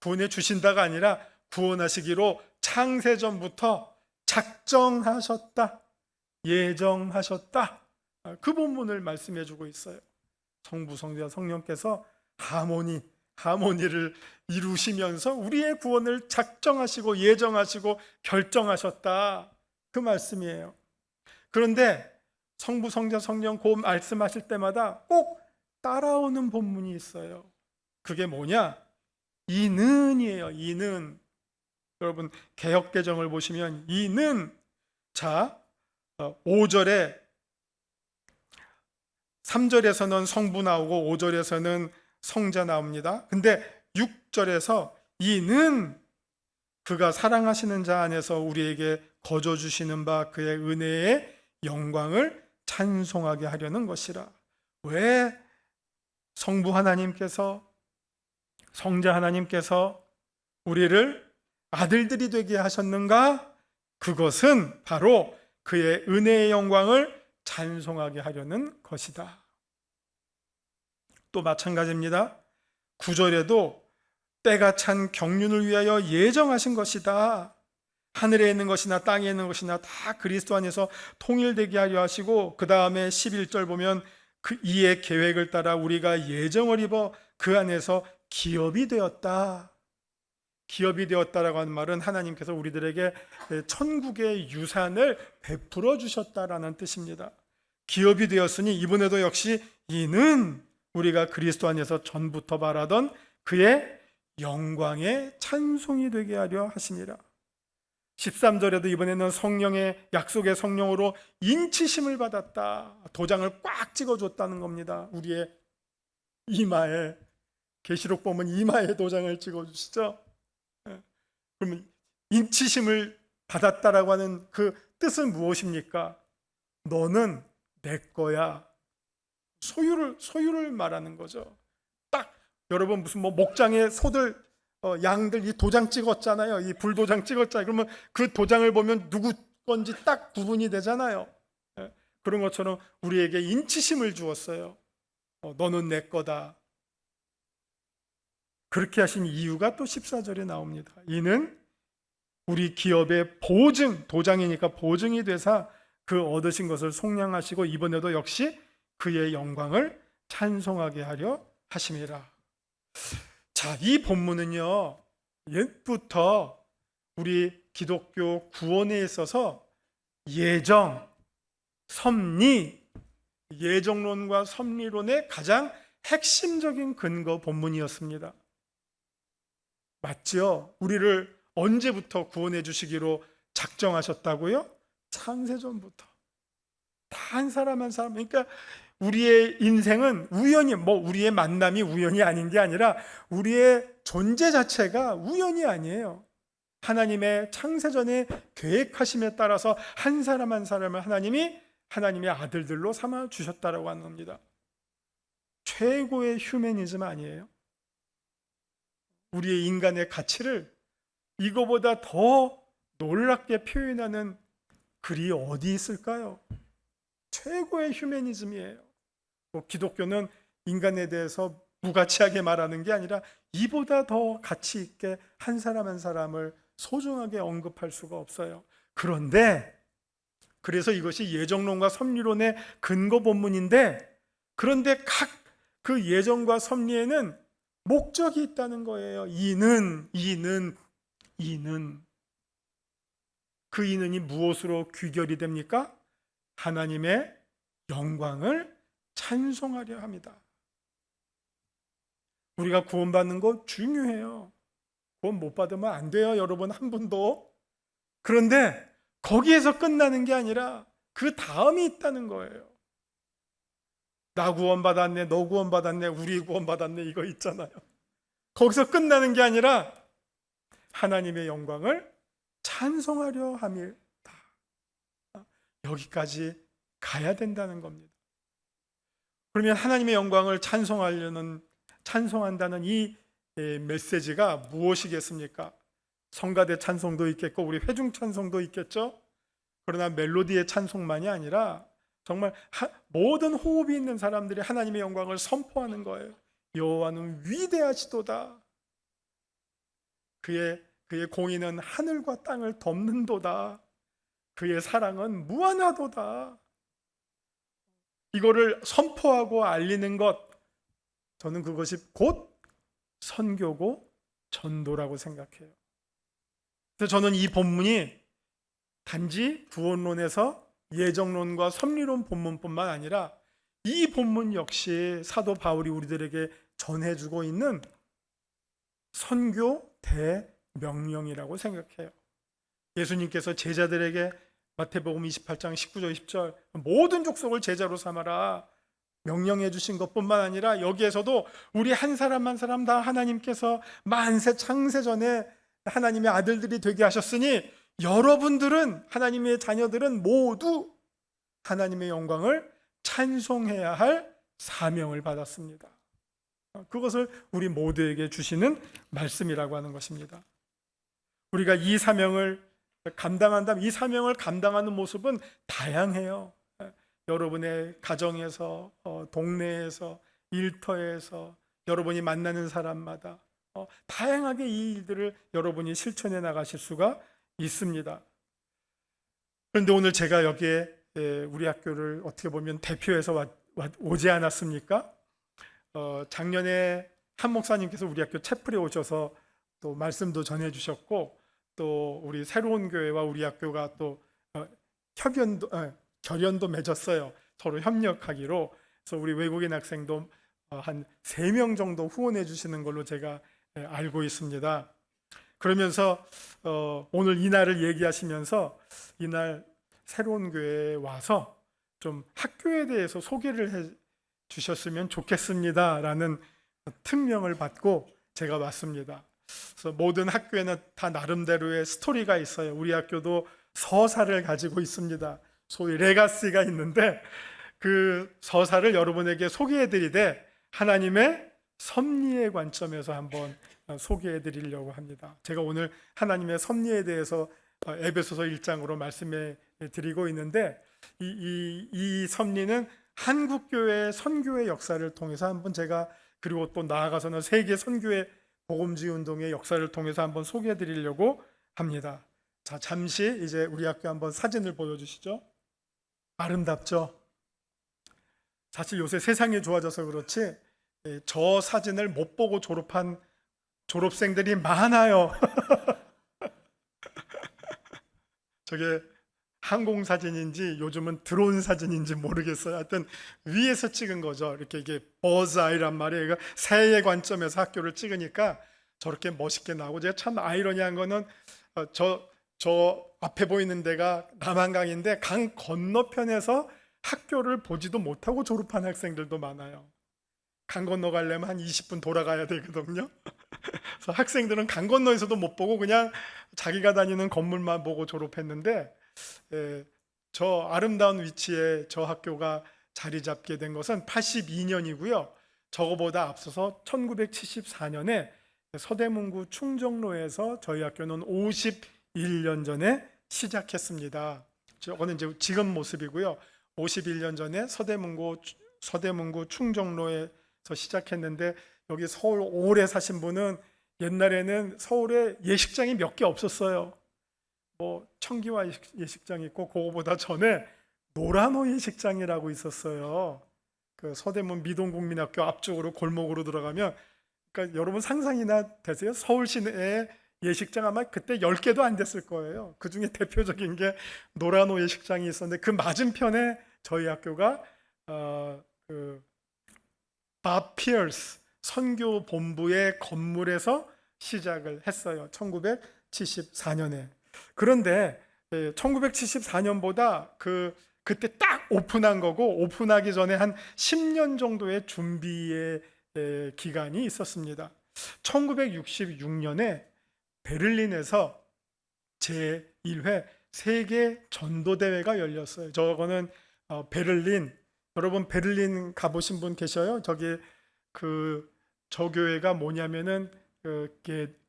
구원해 주신다가 아니라 구원하시기로 창세전부터 작정하셨다. 예정하셨다. 그 본문을 말씀해 주고 있어요. 성부, 성자, 성령께서 하모니를 이루시면서 우리의 구원을 작정하시고 예정하시고 결정하셨다. 그 말씀이에요. 그런데 성부, 성자, 성령 그 말씀하실 때마다 꼭 따라오는 본문이 있어요. 그게 뭐냐? 이는이에요. 이는. 여러분 개역개정을 보시면 이는, 자 5절에 3절에서는 성부 나오고 5절에서는 성자 나옵니다. 근데 6절에서 이는 그가 사랑하시는 자 안에서 우리에게 거저 주시는 바 그의 은혜의 영광을 찬송하게 하려는 것이라. 왜 성부 하나님께서, 성자 하나님께서 우리를 아들들이 되게 하셨는가? 그것은 바로 그의 은혜의 영광을 찬송하게 하려는 것이다. 또 마찬가지입니다. 9절에도 때가 찬 경륜을 위하여 예정하신 것이다. 하늘에 있는 것이나 땅에 있는 것이나 다 그리스도 안에서 통일되게 하려 하시고, 그 다음에 11절 보면 이의 계획을 따라 우리가 예정을 입어 그 안에서 기업이 되었다. 기업이 되었다라고 하는 말은 하나님께서 우리들에게 천국의 유산을 베풀어 주셨다라는 뜻입니다. 기업이 되었으니 이번에도 역시 이는 우리가 그리스도 안에서 전부터 바라던 그의 영광의 찬송이 되게 하려 하시니라. 13절에도 이번에는 성령의 약속의 성령으로 인치심을 받았다. 도장을 꽉 찍어줬다는 겁니다. 우리의 이마에, 계시록 보면 이마에 도장을 찍어주시죠. 그러면 인치심을 받았다라고 하는 그 뜻은 무엇입니까? 너는 내 거야. 소유를 말하는 거죠. 딱 여러분 무슨 목장에 소들 양들 이 도장 찍었잖아요. 이 불도장 찍었잖아요. 그러면 그 도장을 보면 누구 건지 딱 구분이 되잖아요. 그런 것처럼 우리에게 인치심을 주었어요. 너는 내 거다. 그렇게 하신 이유가 또 14절에 나옵니다. 이는 우리 기업의 보증, 도장이니까 보증이 되사 그 얻으신 것을 속량하시고 이번에도 역시 그의 영광을 찬송하게 하려 하심이라. 자, 이 본문은요, 옛부터 우리 기독교 구원에 있어서 예정, 섭리, 예정론과 섭리론의 가장 핵심적인 근거 본문이었습니다. 맞죠? 우리를 언제부터 구원해 주시기로 작정하셨다고요? 창세전부터. 다 한 사람 한 사람. 그러니까 우리의 인생은 우연히, 우리의 만남이 우연이 아닌 게 아니라 우리의 존재 자체가 우연이 아니에요. 하나님의 창세전의 계획하심에 따라서 한 사람 한 사람을 하나님이 하나님의 아들들로 삼아 주셨다라고 하는 겁니다. 최고의 휴머니즘 아니에요? 우리의 인간의 가치를 이거보다 더 놀랍게 표현하는 글이 어디 있을까요? 최고의 휴머니즘이에요. 기독교는 인간에 대해서 무가치하게 말하는 게 아니라 이보다 더 가치 있게 한 사람 한 사람을 소중하게 언급할 수가 없어요. 그래서 이것이 예정론과 섭리론의 근거 본문인데, 그런데 각 그 예정과 섭리에는 목적이 있다는 거예요. 이는 그 이는이 무엇으로 귀결이 됩니까? 하나님의 영광을 찬송하려 합니다. 우리가 구원받는 거 중요해요. 구원 못 받으면 안 돼요, 여러분, 한 분도. 그런데 거기에서 끝나는 게 아니라 그 다음이 있다는 거예요. 나 구원받았네, 너 구원받았네, 우리 구원받았네, 이거 있잖아요. 거기서 끝나는 게 아니라 하나님의 영광을 찬송하려 함이다. 여기까지 가야 된다는 겁니다. 그러면 하나님의 영광을 찬송한다는 이 메시지가 무엇이겠습니까? 성가대 찬송도 있겠고 우리 회중 찬송도 있겠죠. 그러나 멜로디의 찬송만이 아니라 정말 모든 호흡이 있는 사람들이 하나님의 영광을 선포하는 거예요. 여호와는 위대하시도다. 그의 공의는 하늘과 땅을 덮는도다. 그의 사랑은 무한하도다. 이거를 선포하고 알리는 것, 저는 그것이 곧 선교고 전도라고 생각해요. 그래서 저는 이 본문이 단지 구원론에서 예정론과 섭리론 본문뿐만 아니라 이 본문 역시 사도 바울이 우리들에게 전해주고 있는 선교 대명령이라고 생각해요. 예수님께서 제자들에게 마태복음 28장 19절 20절 모든 족속을 제자로 삼아라 명령해 주신 것뿐만 아니라 여기에서도 우리 한 사람 한 사람 다 하나님께서 만세 창세 전에 하나님의 아들들이 되게 하셨으니 여러분들은, 하나님의 자녀들은 모두 하나님의 영광을 찬송해야 할 사명을 받았습니다. 그것을 우리 모두에게 주시는 말씀이라고 하는 것입니다. 우리가 이 사명을 감당한다면 이 사명을 감당하는 모습은 다양해요. 여러분의 가정에서, 동네에서, 일터에서, 여러분이 만나는 사람마다 다양하게 이 일들을 여러분이 실천해 나가실 수가 있습니다. 그런데 오늘 제가 여기에 우리 학교를 어떻게 보면 대표해서 오지 않았습니까? 작년에 한 목사님께서 우리 학교 채플에 오셔서 또 말씀도 전해 주셨고, 또 우리 새로운 교회와 우리 학교가 또 결연도 맺었어요. 서로 협력하기로. 그래서 우리 외국인 학생도 한 3명 정도 후원해 주시는 걸로 제가 알고 있습니다. 그러면서 오늘 이날을 얘기하시면서 이날 새로운 교회에 와서 좀 학교에 대해서 소개를 해 주셨으면 좋겠습니다라는 특명을 받고 제가 왔습니다. 그래서 모든 학교에는 다 나름대로의 스토리가 있어요. 우리 학교도 서사를 가지고 있습니다. 소위 레가시가 있는데 그 서사를 여러분에게 소개해드리되 하나님의 섭리의 관점에서 한번 소개해드리려고 합니다. 제가 오늘 하나님의 섭리에 대해서 에베소서 1장으로 말씀해 드리고 있는데 이 섭리는 한국교회 선교의 역사를 통해서 한번 제가, 그리고 또 나아가서는 세계 선교의 복음주의 운동의 역사를 통해서 한번 소개해 드리려고 합니다. 자, 잠시 이제 우리 학교 한번 사진을 보여주시죠. 아름답죠? 사실 요새 세상이 좋아져서 그렇지 저 사진을 못 보고 졸업한 졸업생들이 많아요. 저게 항공 사진인지 요즘은 드론 사진인지 모르겠어요. 하여튼 위에서 찍은 거죠. 이렇게 이게 버즈아이란 말이에요. 그러니까 새의 관점에서 학교를 찍으니까 저렇게 멋있게 나오고, 제가 참 아이러니한 거는 저 앞에 보이는 데가 남한강인데 강 건너편에서 학교를 보지도 못하고 졸업한 학생들도 많아요. 강 건너가려면 한 20분 돌아가야 되거든요. 그래서 학생들은 강 건너에서도 못 보고 그냥 자기가 다니는 건물만 보고 졸업했는데, 저 아름다운 위치에 저 학교가 자리 잡게 된 것은 82년이고요. 저거보다 앞서서 1974년에 서대문구 충정로에서 저희 학교는 51년 전에 시작했습니다. 저거는 이제 지금 모습이고요. 51년 전에 서대문구 충정로에서 시작했는데, 여기 서울 오래 사신 분은 옛날에는 서울에 예식장이 몇 개 없었어요. 뭐 청기화 예식장 있고, 그거보다 전에 노란호 예식장이라고 있었어요. 그 서대문 미동국민학교 앞쪽으로 골목으로 들어가면, 그러니까 여러분 상상이나 되세요? 서울 시내에 예식장 아마 그때 10개도 안 됐을 거예요. 그 중에 대표적인 게 노라노 예식장이 있었는데, 그 맞은편에 저희 학교가 밥 피어스 선교 본부의 건물에서 시작을 했어요. 1974년에. 그런데 1974년보다 그때 딱 오픈한 거고, 오픈하기 전에 한 10년 정도의 준비의 기간이 있었습니다. 1966년에 베를린에서 제1회 세계 전도대회가 열렸어요. 저거는 베를린, 여러분 베를린 가보신 분 계셔요? 저 교회가 뭐냐면은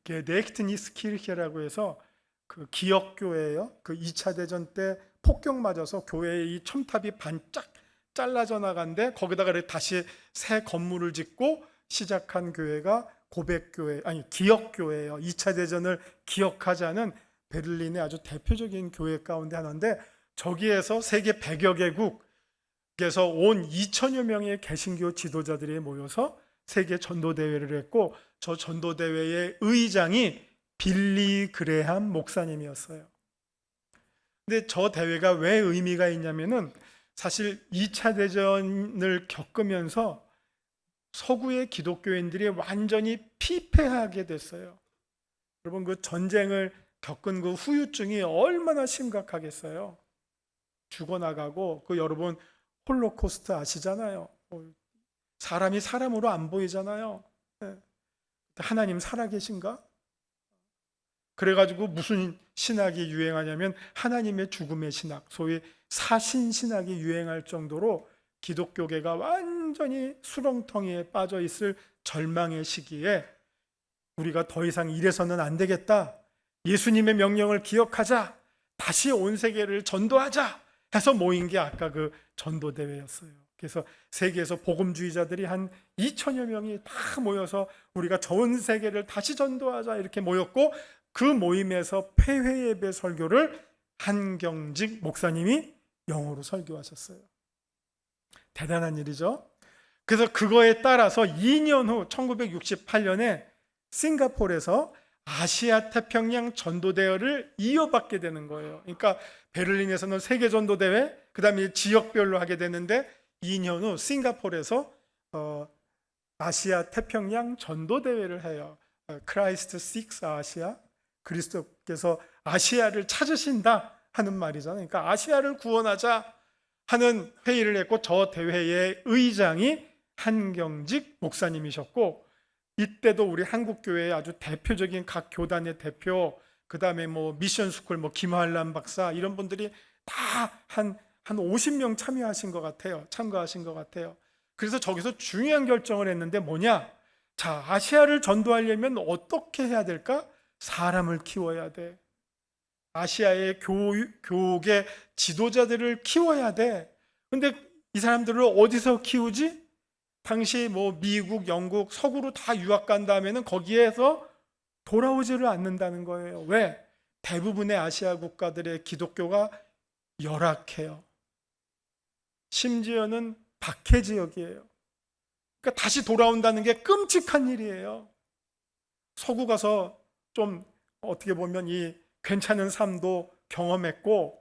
게데크트니스키르케라고 해서 그 기억교회예요. 그 2차 대전 때 폭격 맞아서 교회의 이 첨탑이 반짝 잘라져 나간데, 거기다가 다시 새 건물을 짓고 시작한 교회가 기억교회예요. 2차 대전을 기억하자는 베를린의 아주 대표적인 교회 가운데 하나인데, 저기에서 세계 100여 개국에서 온 2천여 명의 개신교 지도자들이 모여서 세계 전도대회를 했고, 저 전도대회의 의장이 빌리 그레함 목사님이었어요. 근데 저 대회가 왜 의미가 있냐면은, 사실 2차 대전을 겪으면서 서구의 기독교인들이 완전히 피폐하게 됐어요. 여러분, 그 전쟁을 겪은 그 후유증이 얼마나 심각하겠어요. 죽어나가고, 여러분 홀로코스트 아시잖아요. 사람이 사람으로 안 보이잖아요. 하나님 살아계신가? 그래가지고 무슨 신학이 유행하냐면 하나님의 죽음의 신학, 소위 사신신학이 유행할 정도로 기독교계가 완전히 수렁텅이에 빠져 있을 절망의 시기에, 우리가 더 이상 이래서는 안 되겠다, 예수님의 명령을 기억하자, 다시 온 세계를 전도하자 해서 모인 게 아까 그 전도대회였어요. 그래서 세계에서 복음주의자들이 한 2천여 명이 다 모여서 우리가 전 세계를 다시 전도하자 이렇게 모였고, 그 모임에서 폐회예배 설교를 한경직 목사님이 영어로 설교하셨어요. 대단한 일이죠. 그래서 그거에 따라서 2년 후 1968년에 싱가포르에서 아시아 태평양 전도대회를 이어받게 되는 거예요. 그러니까 베를린에서는 세계 전도대회, 그 다음에 지역별로 하게 되는데, 2년 후 싱가포르에서 아시아 태평양 전도대회를 해요. 크라이스트 식스 아시아, 그리스도께서 아시아를 찾으신다 하는 말이잖아요. 그러니까 아시아를 구원하자 하는 회의를 했고, 저 대회의 의장이 한경직 목사님이셨고, 이때도 우리 한국교회의 아주 대표적인 각 교단의 대표, 그 다음에 미션 스쿨 김환란 박사, 이런 분들이 다 한 50명 참가하신 것 같아요. 그래서 저기서 중요한 결정을 했는데 뭐냐? 자, 아시아를 전도하려면 어떻게 해야 될까? 사람을 키워야 돼. 아시아의 교육의 지도자들을 키워야 돼. 근데 이 사람들을 어디서 키우지? 당시 미국, 영국, 서구로 다 유학 간 다음에는 거기에서 돌아오지를 않는다는 거예요. 왜? 대부분의 아시아 국가들의 기독교가 열악해요. 심지어는 박해 지역이에요. 그러니까 다시 돌아온다는 게 끔찍한 일이에요. 서구 가서 좀 어떻게 보면 이 괜찮은 삶도 경험했고,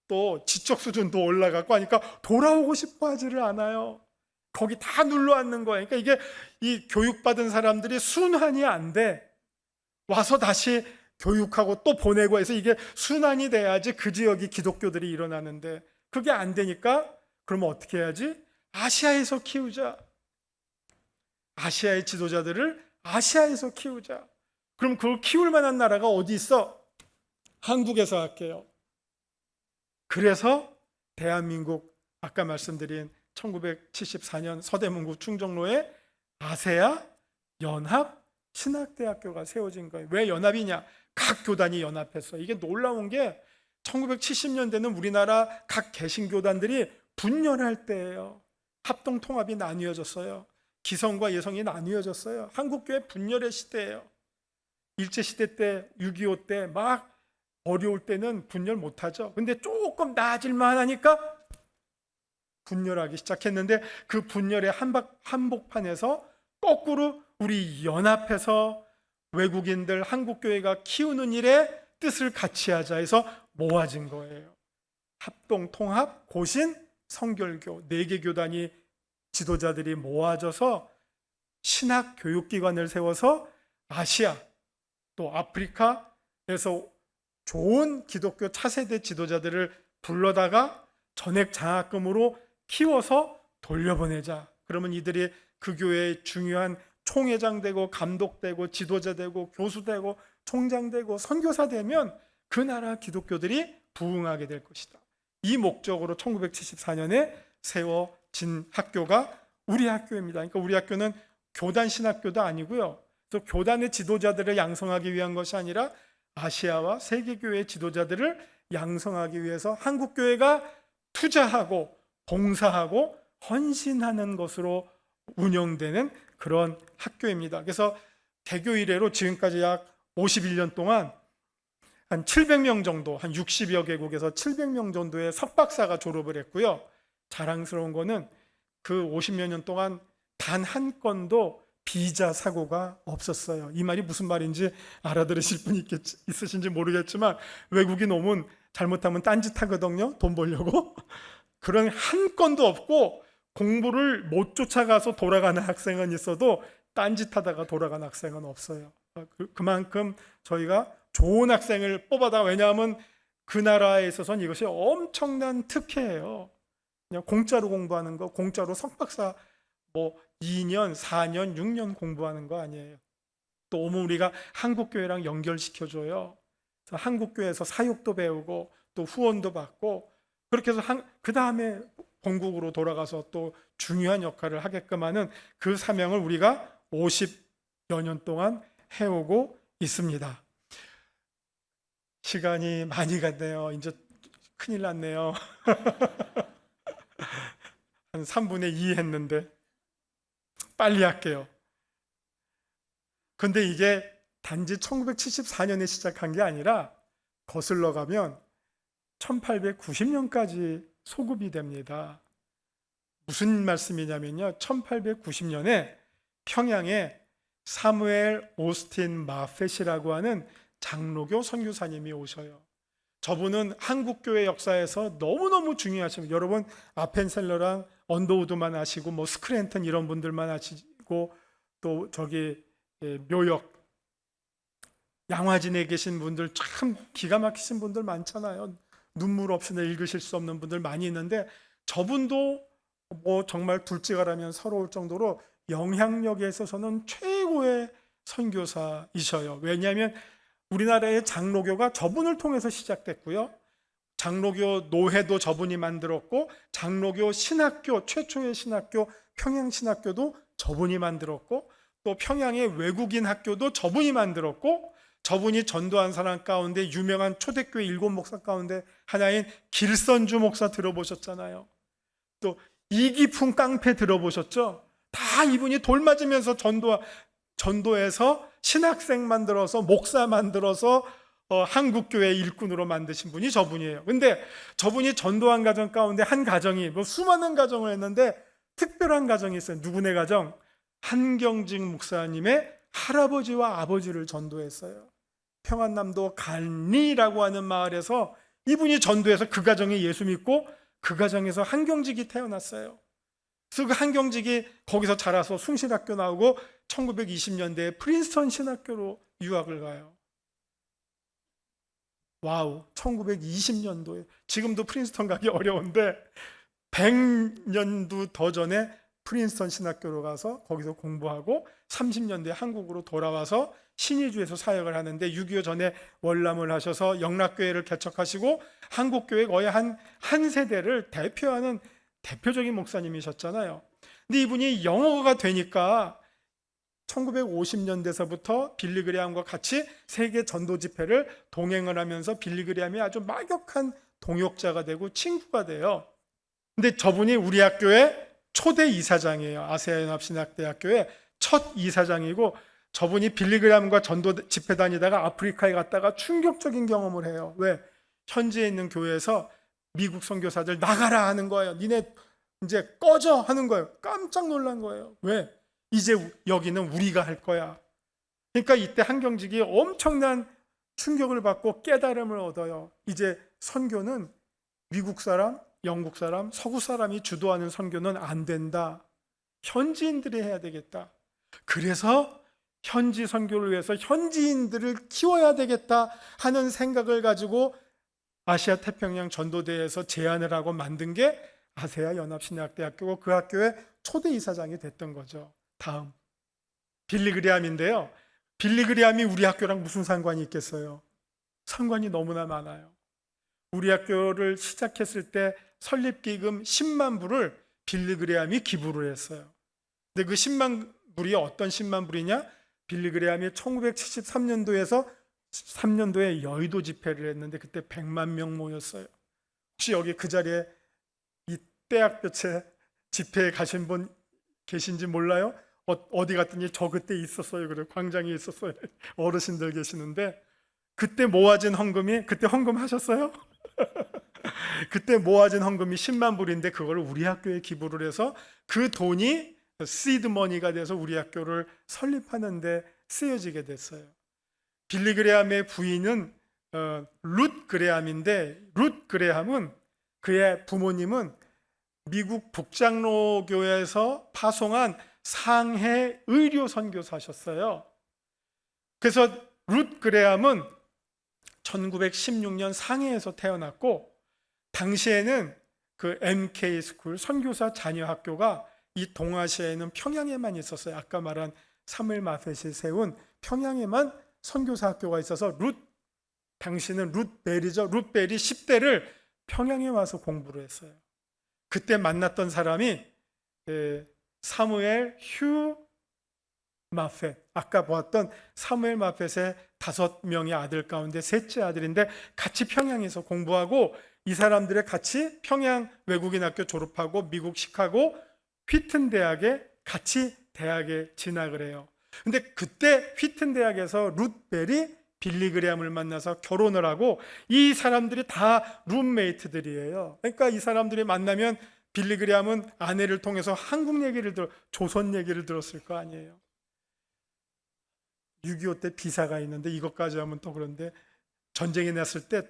또 지적 수준도 올라갔고 하니까 돌아오고 싶어 하지를 않아요. 거기 다 눌러 앉는 거예요. 그러니까 이게 이 교육받은 사람들이 순환이 안 돼. 와서 다시 교육하고 또 보내고 해서 이게 순환이 돼야지 그 지역이 기독교들이 일어나는데, 그게 안 되니까 그러면 어떻게 해야지? 아시아에서 키우자. 아시아의 지도자들을 아시아에서 키우자. 그럼 그걸 키울 만한 나라가 어디 있어? 한국에서 할게요. 그래서 대한민국, 아까 말씀드린 1974년 서대문구 충정로에 아세아 연합 신학대학교가 세워진 거예요. 왜 연합이냐? 각 교단이 연합했어. 이게 놀라운 게 1970년대는 우리나라 각 개신교단들이 분열할 때예요. 합동통합이 나뉘어졌어요. 기성과 예성이 나뉘어졌어요. 한국교회 분열의 시대예요. 일제시대 때, 6.25 때 막 어려울 때는 분열 못하죠. 근데 조금 나아질만 하니까 분열하기 시작했는데 그 분열의 한복판에서 거꾸로 우리 연합해서 외국인들 한국교회가 키우는 일에 뜻을 같이 하자 해서 모아진 거예요. 합동, 통합, 고신, 성결교 4개 교단이 지도자들이 모아져서 신학 교육기관을 세워서 아시아 또 아프리카에서 좋은 기독교 차세대 지도자들을 불러다가 전액 장학금으로 키워서 돌려보내자. 그러면 이들이 그 교회의 중요한 총회장 되고 감독 되고 지도자 되고 교수 되고 총장 되고 선교사 되면 그 나라 기독교들이 부흥하게 될 것이다. 이 목적으로 1974년에 세워진 학교가 우리 학교입니다. 그러니까 우리 학교는 교단 신학교도 아니고요. 또 교단의 지도자들을 양성하기 위한 것이 아니라 아시아와 세계교회의 지도자들을 양성하기 위해서 한국교회가 투자하고 봉사하고 헌신하는 것으로 운영되는 그런 학교입니다. 그래서 개교 이래로 지금까지 약 51년 동안 한 700명 정도, 한 60여 개국에서 700명 정도의 석박사가 졸업을 했고요. 자랑스러운 거는 그 50여 년 동안 단 한 건도 비자 사고가 없었어요. 이 말이 무슨 말인지 알아들으실 분이 있으신지 모르겠지만 외국인 오면 잘못하면 딴짓하거든요. 돈 벌려고. 그런 한 건도 없고 공부를 못 쫓아가서 돌아가는 학생은 있어도 딴짓하다가 돌아가는 학생은 없어요. 그만큼 저희가 좋은 학생을 뽑아다. 왜냐하면 그 나라에 있어서는 이것이 엄청난 특혜예요. 그냥 공짜로 공부하는 거, 공짜로 석박사 2년, 4년, 6년 공부하는 거 아니에요. 또 오면 우리가 한국교회랑 연결시켜줘요. 한국교회에서 사육도 배우고 또 후원도 받고 그렇게 해서 그 다음에 본국으로 돌아가서 또 중요한 역할을 하게끔 하는 그 사명을 우리가 50여 년 동안 해오고 있습니다. 시간이 많이 갔네요. 이제 큰일 났네요. 한 3분의 2 했는데 빨리 할게요. 근데 이게 단지 1974년에 시작한 게 아니라 거슬러 가면 1890년까지 소급이 됩니다. 무슨 말씀이냐면요. 1890년에 평양에 사무엘 오스틴 마펫이라고 하는 장로교 선교사님이 오셔요. 저분은 한국교회 역사에서 너무너무 중요하십니다. 여러분 아펜셀러랑 언더우드만 아시고 스크랜턴 이런 분들만 아시고 또 저기 묘역 양화진에 계신 분들 참 기가 막히신 분들 많잖아요. 눈물 없이는 읽으실 수 없는 분들 많이 있는데 저분도 정말 둘째가라면 서러울 정도로 영향력에 있어서는 최고의 선교사이셔요. 왜냐하면 우리나라의 장로교가 저분을 통해서 시작됐고요. 장로교 노회도 저분이 만들었고 장로교 신학교 최초의 신학교 평양신학교도 저분이 만들었고 또 평양의 외국인 학교도 저분이 만들었고 저분이 전도한 사람 가운데 유명한 초대교회 7목사 가운데 하나인 길선주 목사 들어보셨잖아요. 또 이기풍 깡패 들어보셨죠? 다 이분이 돌 맞으면서 전도해서 신학생 만들어서 목사 만들어서 한국교회 일꾼으로 만드신 분이 저분이에요. 근데 저분이 전도한 가정 가운데 한 가정이 수많은 가정을 했는데 특별한 가정이 있어요. 누구네 가정? 한경직 목사님의 할아버지와 아버지를 전도했어요. 평안남도 간리라고 하는 마을에서 이분이 전도해서 그 가정이 예수 믿고 그 가정에서 한경직이 태어났어요. 그래서 그 한경직이 거기서 자라서 숭실학교 나오고 1920년대에 프린스턴 신학교로 유학을 가요. 와우, 1920년도에 지금도 프린스턴 가기 어려운데 100년도 더 전에 프린스턴 신학교로 가서 거기서 공부하고 30년대에 한국으로 돌아와서 신의주에서 사역을 하는데 6.25 전에 월남을 하셔서 영락교회를 개척하시고 한국교회 거의 한 세대를 대표하는 대표적인 목사님이셨잖아요. 근데 이분이 영어가 되니까 1950년대서부터 빌리그레함과 같이 세계 전도 집회를 동행을 하면서 빌리그레함이 아주 막역한 동역자가 되고 친구가 돼요. 근데 저분이 우리 학교의 초대 이사장이에요. 아세아연합신학대학교의 첫 이사장이고 저분이 빌리그레함과 전도 집회 다니다가 아프리카에 갔다가 충격적인 경험을 해요. 왜? 현지에 있는 교회에서 미국 선교사들 나가라 하는 거예요. 니네 이제 꺼져 하는 거예요. 깜짝 놀란 거예요. 왜? 이제 여기는 우리가 할 거야. 그러니까 이때 한경직이 엄청난 충격을 받고 깨달음을 얻어요. 이제 선교는 미국 사람, 영국 사람, 서구 사람이 주도하는 선교는 안 된다. 현지인들이 해야 되겠다. 그래서 현지 선교를 위해서 현지인들을 키워야 되겠다 하는 생각을 가지고 아시아 태평양 전도대에서 제안을 하고 만든 게 아세아 연합신학대학교고 그 학교의 초대 이사장이 됐던 거죠. 다음 빌리 그레함인데요. 빌리 그레함이 우리 학교랑 무슨 상관이 있겠어요? 상관이 너무나 많아요. 우리 학교를 시작했을 때 설립기금 10만 불을 빌리 그레함이 기부를 했어요. 근데 그 10만 불이 어떤 10만 불이냐? 빌리 그레함이 1973년도에서 3년도에 여의도 집회를 했는데 그때 100만 명 모였어요. 혹시 여기 그 자리에 이 떼학볕에 집회에 가신 분 계신지 몰라요? 어디 갔더니 저 그때 있었어요. 그래 광장에 있었어요. 어르신들 계시는데 그때 모아진 헌금이 그때 헌금하셨어요? 그때 모아진 헌금이 10만 불인데 그걸 우리 학교에 기부를 해서 그 돈이 시드머니가 돼서 우리 학교를 설립하는 데 쓰여지게 됐어요. 빌리 그레함의 부인은 룻 그레함인데 룻 그레함은 그의 부모님은 미국 북장로교에서 파송한 상해 의료 선교사셨어요. 그래서 룻 그레함은 1916년 상해에서 태어났고 당시에는 그 MK 스쿨 선교사 자녀 학교가 이 동아시아에는 평양에만 있었어요. 아까 말한 사무엘 마펫이 세운 평양에만 선교사 학교가 있어서 당시는 룻 벨이죠. 룻 벨이 10대를 평양에 와서 공부를 했어요. 그때 만났던 사람이 사무엘 휴 마펫, 아까 보았던 사무엘 마펫의 5명의 아들 가운데 셋째 아들인데 같이 평양에서 공부하고 이 사람들의 같이 평양 외국인 학교 졸업하고 미국 시카고 휘튼 대학에 같이 대학에 진학을 해요. 근데 그때 휘튼 대학에서 룻 벨이 빌리 그레함을 만나서 결혼을 하고 이 사람들이 다 룸메이트들이에요. 그러니까 이 사람들이 만나면 빌리 그레함은 아내를 통해서 한국 얘기를 조선 얘기를 들었을 거 아니에요. 6.25 때 비사가 있는데 이것까지 하면 또 그런데 전쟁이 났을 때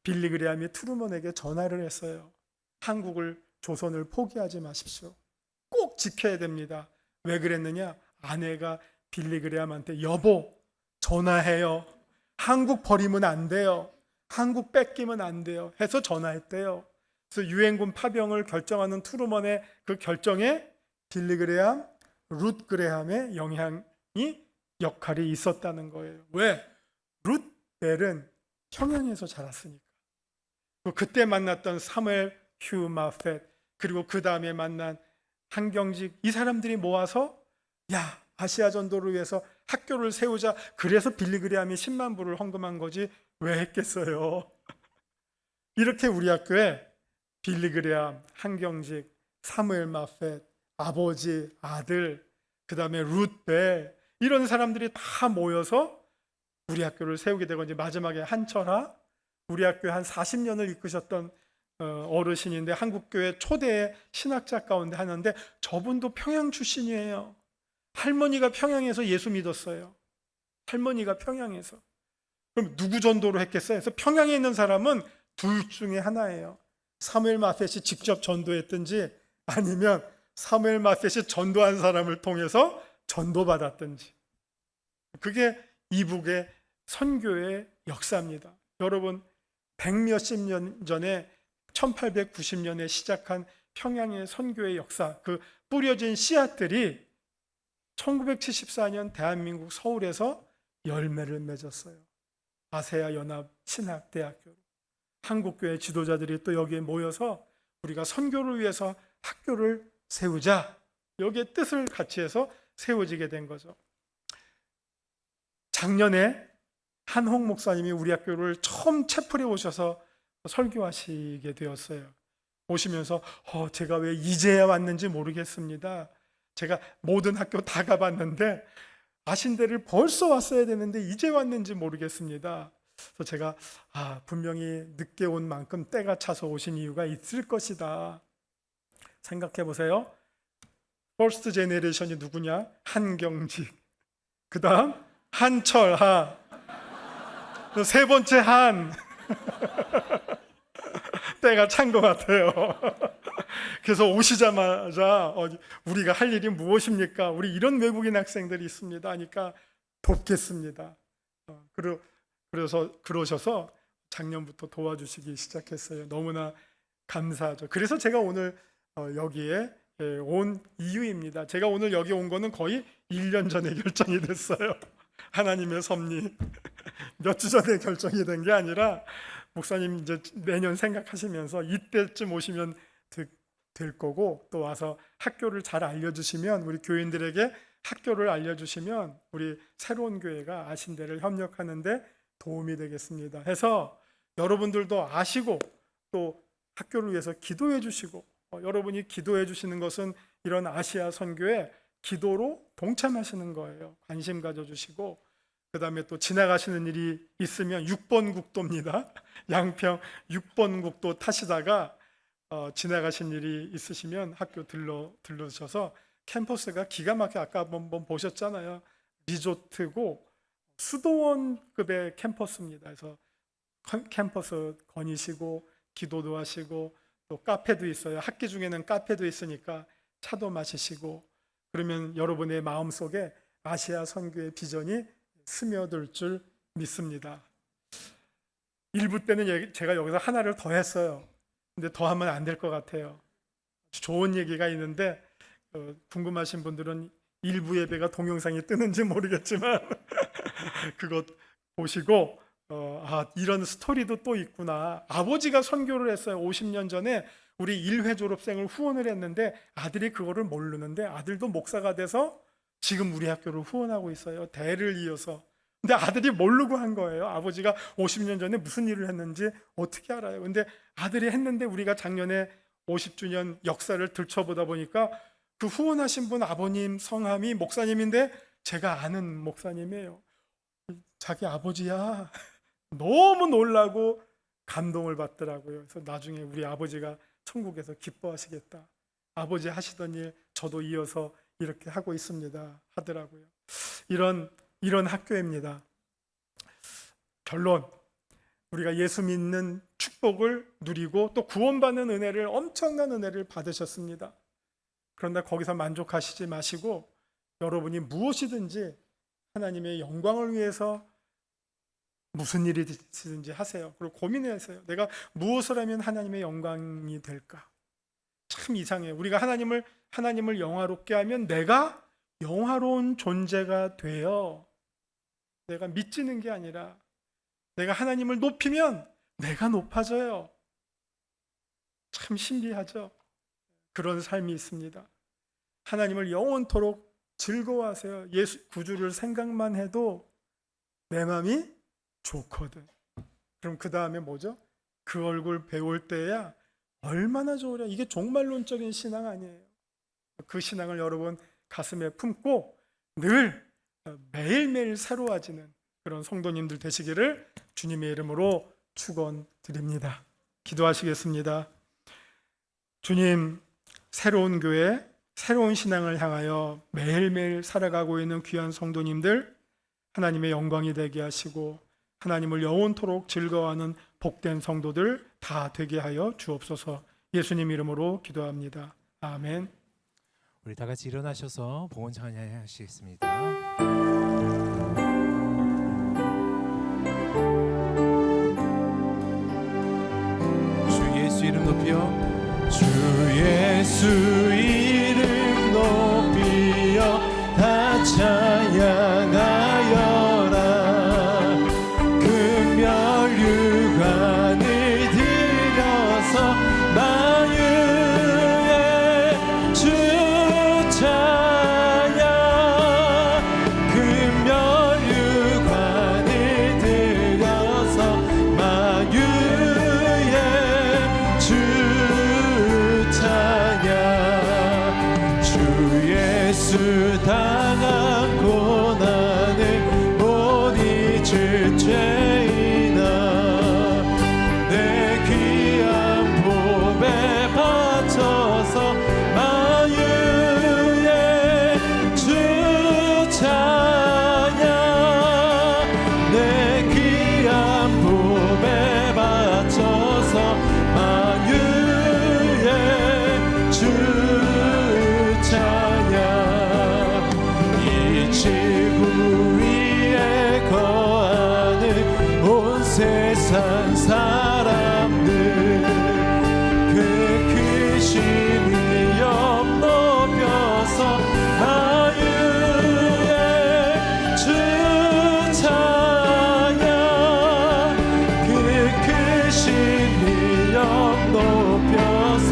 빌리 그레함이 트루먼에게 전화를 했어요. 한국을 조선을 포기하지 마십시오. 꼭 지켜야 됩니다. 왜 그랬느냐? 아내가 빌리 그레함한테 여보 전화해요. 한국 버리면 안 돼요. 한국 뺏기면 안 돼요. 해서 전화했대요. 그래서 유엔군 파병을 결정하는 트루먼의 그 결정에 빌리 그레함, 룻 그레함의 역할이 있었다는 거예요. 왜? 룻 벨은 평양에서 자랐으니까. 그때 만났던 사무엘 휴 마펫 그리고 그 다음에 만난 한경직 이 사람들이 모아서 아시아 전도를 위해서 학교를 세우자. 그래서 빌리 그레함이 10만 불을 헌금한 거지 왜 했겠어요? 이렇게 우리 학교에 빌리 그레함, 한경직, 사무엘 마펫, 아버지, 아들, 그 다음에 룻 벨 이런 사람들이 다 모여서 우리 학교를 세우게 되고 이제 마지막에 한철하 우리 학교에 한 40년을 이끄셨던 어르신인데 한국교회 초대 신학자 가운데 하나인데 저분도 평양 출신이에요. 할머니가 평양에서 예수 믿었어요. 할머니가 평양에서. 그럼 누구 전도로 했겠어요? 그래서 평양에 있는 사람은 둘 중에 하나예요. 사무엘 마펫이 직접 전도했든지 아니면 사무엘 마펫이 전도한 사람을 통해서 전도받았든지. 그게 이북의 선교의 역사입니다. 여러분 100몇십 년 전에 1890년에 시작한 평양의 선교의 역사, 그 뿌려진 씨앗들이 1974년 대한민국 서울에서 열매를 맺었어요. 아세아 연합 신학대학교로. 한국교회 지도자들이 또 여기에 모여서 우리가 선교를 위해서 학교를 세우자. 여기에 뜻을 같이 해서 세워지게 된 거죠. 작년에 한홍 목사님이 우리 학교를 처음 채플에 오셔서 설교하시게 되었어요. 오시면서 제가 왜 이제야 왔는지 모르겠습니다. 제가 모든 학교 다 가봤는데 아신 데를 벌써 왔어야 되는데 이제 왔는지 모르겠습니다. 그래서 제가 분명히 늦게 온 만큼 때가 차서 오신 이유가 있을 것이다. 생각해 보세요. 퍼스트 제네레이션이 누구냐? 한경직, 그 다음 한철하, 또 세 번째 한. 때가 찬 것 같아요. 그래서 오시자마자 우리가 할 일이 무엇입니까? 우리 이런 외국인 학생들이 있습니다 하니까 돕겠습니다. 그래서 그러셔서 작년부터 도와주시기 시작했어요. 너무나 감사하죠. 그래서 제가 오늘 여기에 온 이유입니다. 제가 오늘 여기 온 거는 거의 1년 전에 결정이 됐어요. 하나님의 섭리. 몇 주 전에 결정이 된 게 아니라 목사님 이제 내년 생각하시면서 이때쯤 오시면 될 거고, 또 와서 학교를 잘 알려주시면, 우리 교인들에게 학교를 알려주시면 우리 새로운 교회가 아신대를 협력하는데 도움이 되겠습니다. 해서 여러분들도 아시고 또 학교를 위해서 기도해 주시고, 여러분이 기도해 주시는 것은 이런 아시아 선교에 기도로 동참하시는 거예요. 관심 가져주시고, 그 다음에 또 지나가시는 일이 있으면 6번 국도입니다. 양평 6번 국도 타시다가 지나가신 일이 있으시면 학교 들러셔서, 캠퍼스가 기가 막혀, 아까 한번 보셨잖아요. 리조트고 수도원급의 캠퍼스입니다. 그래서 캠퍼스 거니시고 기도도 하시고, 또 카페도 있어요. 학기 중에는 카페도 있으니까 차도 마시시고, 그러면 여러분의 마음속에 아시아 선교의 비전이 스며들 줄 믿습니다. 1부 때는 제가 여기서 하나를 더 했어요. 근데 더 하면 안 될 것 같아요. 좋은 얘기가 있는데 궁금하신 분들은 1부 예배가 동영상이 뜨는지 모르겠지만 그것 보시고 이런 스토리도 또 있구나. 아버지가 선교를 했어요. 50년 전에 우리 1회 졸업생을 후원을 했는데 아들이 그거를 모르는데 아들도 목사가 돼서 지금 우리 학교를 후원하고 있어요. 대를 이어서. 근데 아들이 모르고 한 거예요. 아버지가 50년 전에 무슨 일을 했는지 어떻게 알아요? 근데 아들이 했는데 우리가 작년에 50주년 역사를 들춰보다 보니까 그 후원하신 분 아버님 성함이 목사님인데 제가 아는 목사님이에요. 자기 아버지야. 너무 놀라고 감동을 받더라고요. 그래서 나중에 우리 아버지가 천국에서 기뻐하시겠다. 아버지 하시던 일 저도 이어서 이렇게 하고 있습니다 하더라고요. 이런 학교입니다. 결론, 우리가 예수 믿는 축복을 누리고 또 구원받는 은혜를, 엄청난 은혜를 받으셨습니다. 그런데 거기서 만족하시지 마시고 여러분이 무엇이든지 하나님의 영광을 위해서 무슨 일이든지 하세요. 그리고 고민하세요. 내가 무엇을 하면 하나님의 영광이 될까? 참 이상해요. 우리가 하나님을 영화롭게 하면 내가 영화로운 존재가 되어, 내가 미치는 게 아니라 내가 하나님을 높이면 내가 높아져요. 참 신기하죠? 그런 삶이 있습니다. 하나님을 영원토록 즐거워하세요. 예수 구주를 생각만 해도 내 마음이 좋거든. 그럼 그 다음에 뭐죠? 그 얼굴 배울 때야 얼마나 좋으랴. 이게 종말론적인 신앙 아니에요. 그 신앙을 여러분 가슴에 품고 늘 매일매일 새로워지는 그런 성도님들 되시기를 주님의 이름으로 축원드립니다. 기도하시겠습니다. 주님, 새로운 교회, 새로운 신앙을 향하여 매일매일 살아가고 있는 귀한 성도님들 하나님의 영광이 되게 하시고 하나님을 영원토록 즐거워하는 복된 성도들 다 되게 하여 주옵소서. 예수님 이름으로 기도합니다. 아멘. 우리 다 같이 일어나셔서 봉헌 찬양하시겠습니다. 주 예수 이름 높여, 주 예수 이름 높여 다 찬양하여라. 금멸유관을 들여서 만유의 주 찬양. 금멸유관을 들여서 만유의 주 찬양. 세상 사람들 그 크신 위엄 높여서 자유의 주 찬양 그 크신 위엄 높여서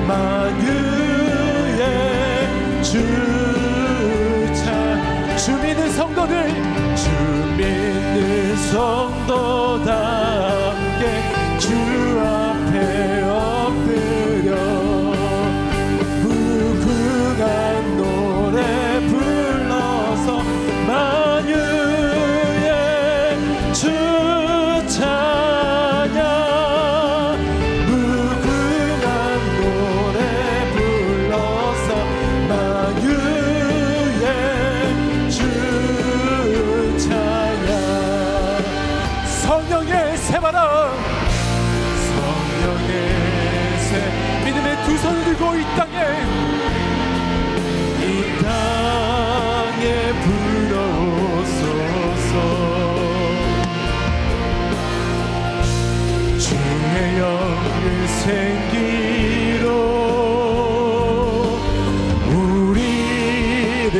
만유의 주 찬양 주 믿는 성도들 주 믿는 성도다 함께 주 앞에 엎드려 무궁한 노래 불러서 만유의 주 찬양 무궁한 노래 불러서 만유의 주 찬양 성령의 새바람 성령의 새 믿음의 두 손을 들고 이 땅에 불어오소서 주의 영을 생기로 우리를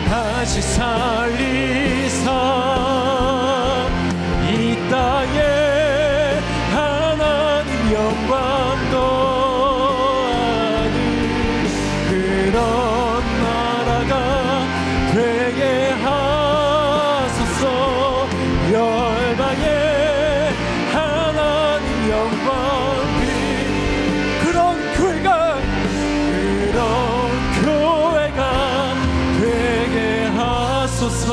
다시 살리사 이 땅에 하나님 영광 더하는 그런 나라가 되게 하소서 열방에 하나님 영광 그런 교회가 되게 하소서.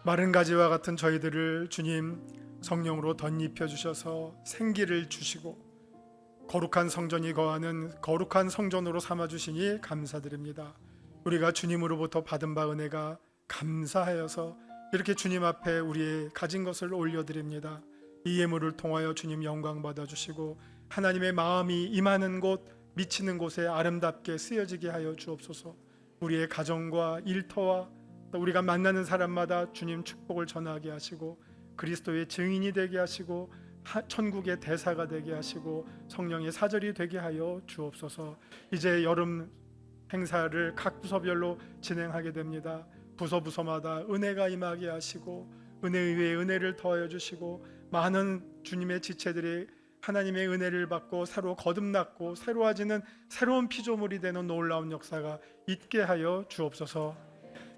마른 가지와 같은 저희들을 주님 성령으로 덧입혀 주셔서 생기를 주시고 거룩한 성전이 거하는 거룩한 성전으로 삼아 주시니 감사드립니다. 우리가 주님으로부터 받은 바 은혜가 감사하여서 이렇게 주님 앞에 우리의 가진 것을 올려드립니다. 이 예물을 통하여 주님 영광 받아주시고 하나님의 마음이 임하는 곳 미치는 곳에 아름답게 쓰여지게 하여 주옵소서. 우리의 가정과 일터와 또 우리가 만나는 사람마다 주님 축복을 전하게 하시고 그리스도의 증인이 되게 하시고 천국의 대사가 되게 하시고 성령의 사절이 되게 하여 주옵소서. 이제 여름 행사를 각 부서별로 진행하게 됩니다. 부서마다 은혜가 임하게 하시고 은혜 위에 은혜를 더하여 주시고 많은 주님의 지체들이 하나님의 은혜를 받고 새로 거듭났고 새로워지는 새로운 피조물이 되는 놀라운 역사가 있게 하여 주옵소서.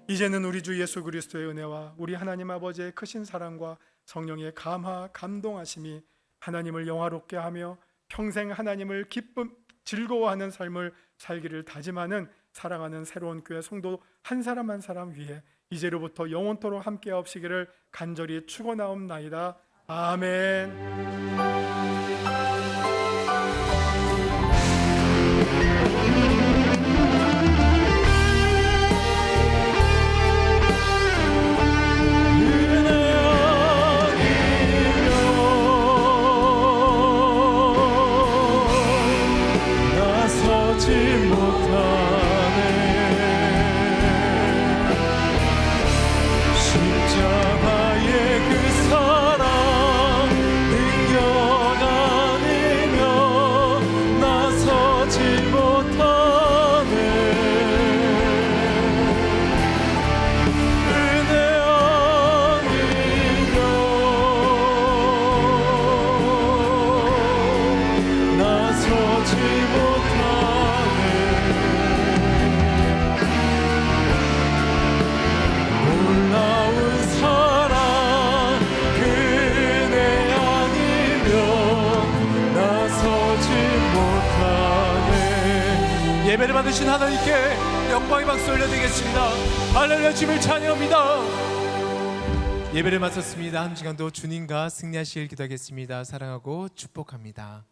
이제는 우리 주 예수 그리스도의 은혜와 우리 하나님 아버지의 크신 사랑과 성령의 감화 감동하심이 하나님을 영화롭게 하며 평생 하나님을 즐거워하는 삶을 살기를 다짐하는 사랑하는 새로운 교회 성도 한 사람 한 사람 위에 이제로부터 영원토록 함께 하옵시기를 간절히 축원하옵나이다. 아멘. 예배를 받으신 하나님께 영광의 박수 올려드리겠습니다. 할렐루야. 주님을 찬양합니다. 예배를 마쳤습니다. 한 시간도 주님과 승리하시길 기도하겠습니다. 사랑하고 축복합니다.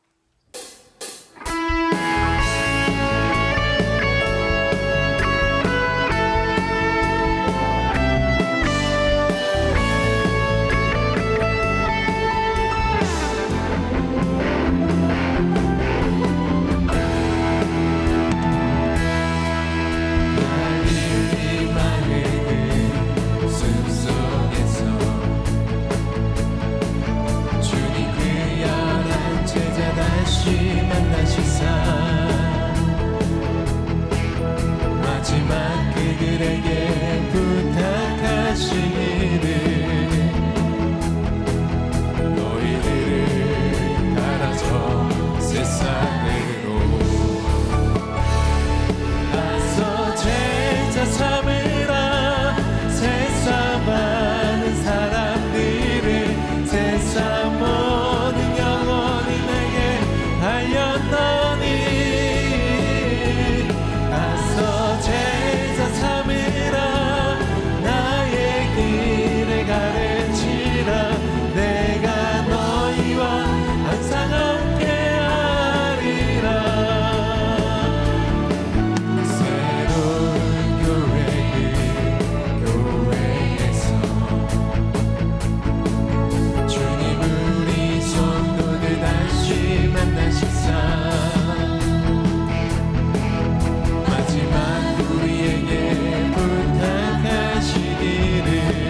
주시네